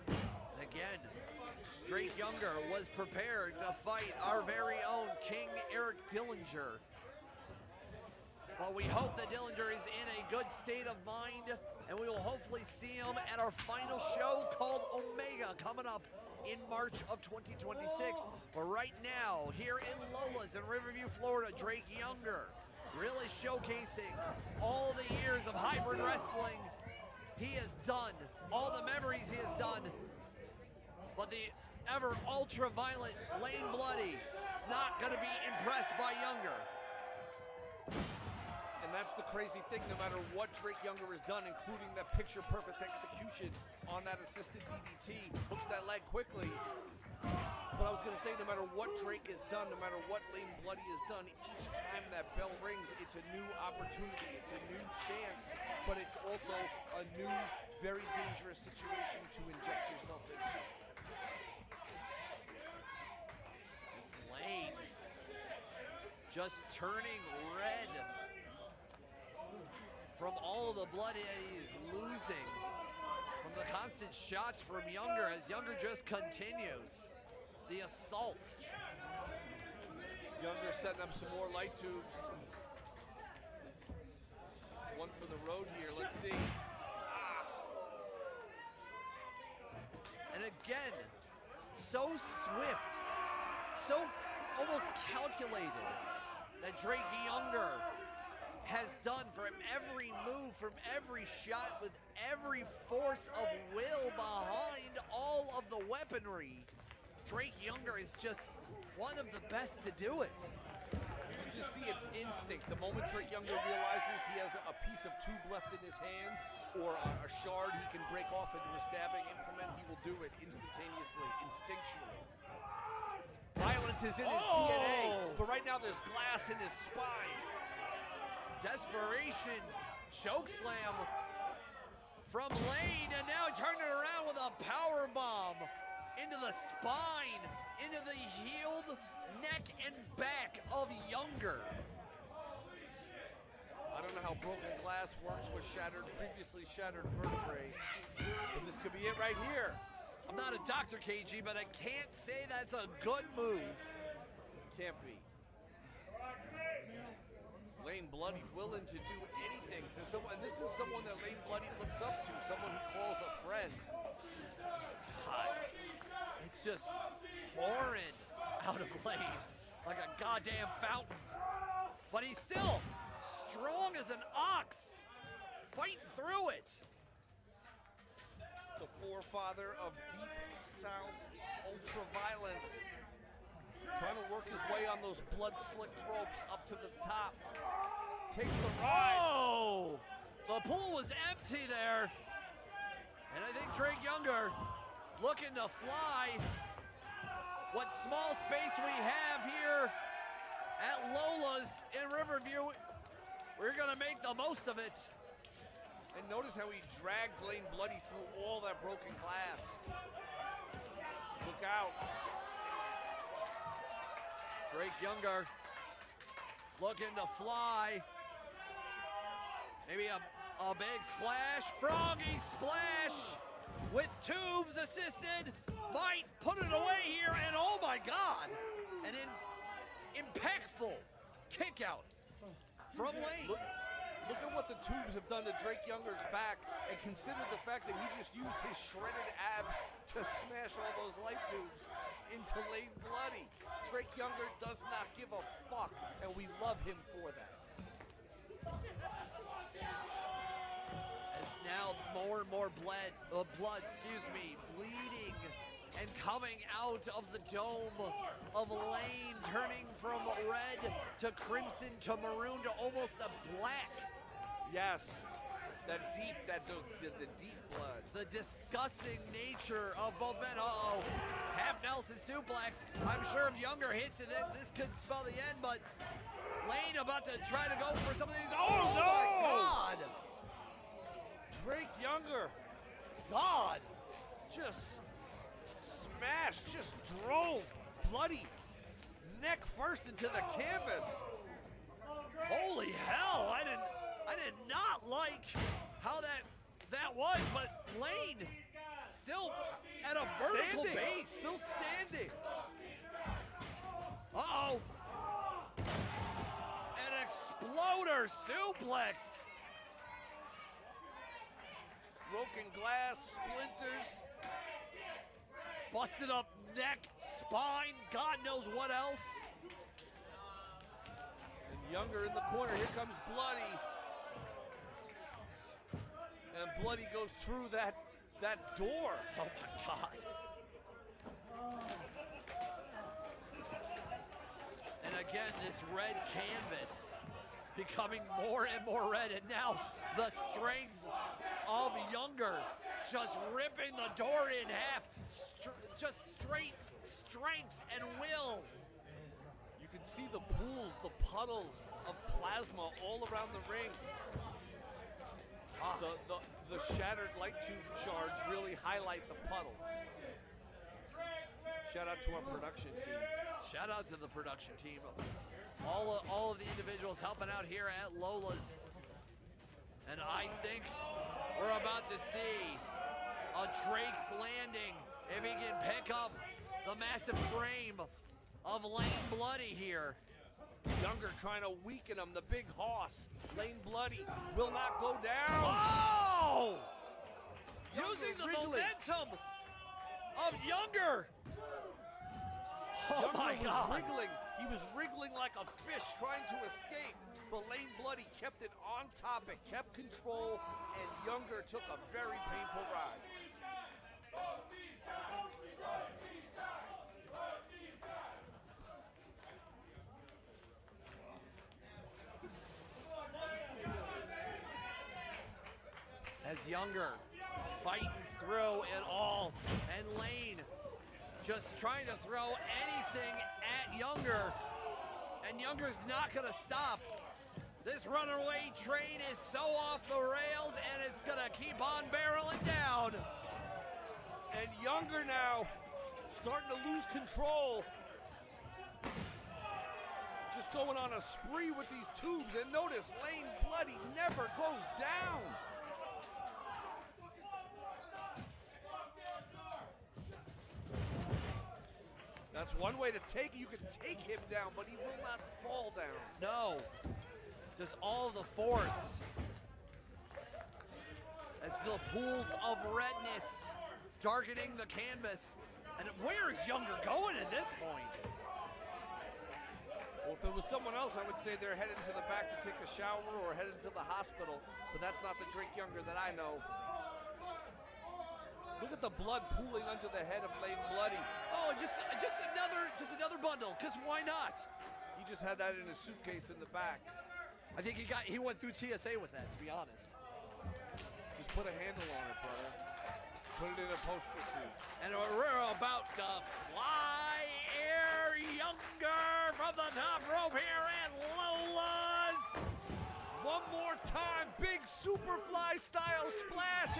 And again, Drake Younger was prepared to fight our very own King Eric Dillinger. Well, we hope that Dillinger is in a good state of mind, and we will hopefully see him at our final show called Omega coming up in March of 2026. But right now, here in Lola's in Riverview, Florida, Drake Younger really showcasing all the years of hybrid wrestling he has done, all the memories he has done. But the ever ultra-violent Lane Bloody is not going to be impressed by Younger. And that's the crazy thing, no matter what Drake Younger has done, including that picture-perfect execution on that assisted DDT, hooks that leg quickly. But I was going to say, no matter what Drake has done, no matter what Lane Bloody has done, each time that bell rings, it's a new opportunity, it's a new chance, but it's also a new, very dangerous situation to inject yourself into. It's Lane just turning red from all of the blood that he's losing, from the constant shots from Younger, as Younger just continues the assault. Younger setting up some more light tubes. One for the road here, let's see. And again, so swift, so almost calculated that Drake Younger has done from every move, from every shot, with every force of will behind all of the weaponry. Drake Younger is just one of the best to do it. You can just see it's instinct. The moment Drake Younger realizes he has a piece of tube left in his hand or a shard he can break off into a stabbing implement, he will do it instantaneously, instinctually. Violence is in his DNA, but right now there's glass in his spine. Desperation choke slam from Lane, and now he turned it around with a power bomb into the spine, into the healed neck and back of Younger. I don't know how broken glass works with previously shattered vertebrae, but this could be it right here. I'm not a doctor, KG, but I can't say that's a good move. Can't be. Lane Bloody willing to do anything to someone, and this is someone that Lane Bloody looks up to, someone he calls a friend. God, it's just pouring out of Lane like a goddamn fountain. But he's still strong as an ox, fighting through it. The forefather of deep south ultra-violence, trying to work his way on those blood-slicked ropes up to the top. Takes the ride. Oh! The pool was empty there. And I think Drake Younger looking to fly what small space we have here at Lola's in Riverview. We're gonna make the most of it. And notice how he dragged Lane Bloody through all that broken glass. Look out. Drake Younger looking to fly. Maybe a big splash. Froggy splash with tubes assisted. Might put it away here, and oh my God, an impactful kick out from Lane. Look at what the tubes have done to Drake Younger's back, and consider the fact that he just used his shredded abs to smash all those light tubes into Lane Bloody. Drake Younger does not give a fuck, and we love him for that. As now more and more blood, bleeding and coming out of the dome of Lane, turning from red to crimson to maroon to almost a black. Yes, the deep blood. The disgusting nature of both men. Uh-oh, half Nelson suplex. I'm sure if Younger hits it, this could spell the end, but Lane about to try to go for some of these. Oh no! My God! Drake Younger, God, just smashed, just drove Bloody neck first into the canvas. Holy hell! I did not like how that was, but Lane still at a vertical base, still standing. Uh-oh! An exploder suplex. Broken glass, splinters. Busted up neck, spine, God knows what else. And Younger in the corner, here comes Bloody. And Bloody goes through that door. Oh my God. And again, this red canvas becoming more and more red, and now the strength of Younger just ripping the door in half. Just straight strength and will. You can see the pools, the puddles of plasma all around the ring. The shattered light tube shards really highlight the puddles. Shout out to our production team. Shout out to the production team. All of the individuals helping out here at Lola's. And I think we're about to see a Drake's Landing if he can pick up the massive frame of Lane Bloody here. Younger trying to weaken him, the big hoss. Lane Bloody will not go down. Oh! Younger Using the wriggling. momentum of Younger. Oh Younger my God. was wriggling. He was wriggling like a fish trying to escape. But Lane Bloody kept it on topic, kept control, and Younger took a very painful ride. As Younger fighting through it all, and Lane just trying to throw anything at Younger, and Younger's not gonna stop. This runaway train is so off the rails, and it's gonna keep on barreling down. And Younger now starting to lose control. Just going on a spree with these tubes, and notice Lane Bloody never goes down. That's one way to take it. You can take him down, but he will not fall down. No, just all the force. As the pools of redness darkening the canvas. And where is Younger going at this point? Well, if it was someone else, I would say they're headed to the back to take a shower or headed to the hospital, but that's not the Drake Younger that I know. Look at the blood pooling under the head of Lane Bloody. Oh, just another bundle, because why not? He just had that in his suitcase in the back. I think he went through TSA with that, to be honest. Just put a handle on it, brother. Put it in a poster too. And we're about to fly air Younger from the top rope here at Lola's. One more time, big Superfly style splash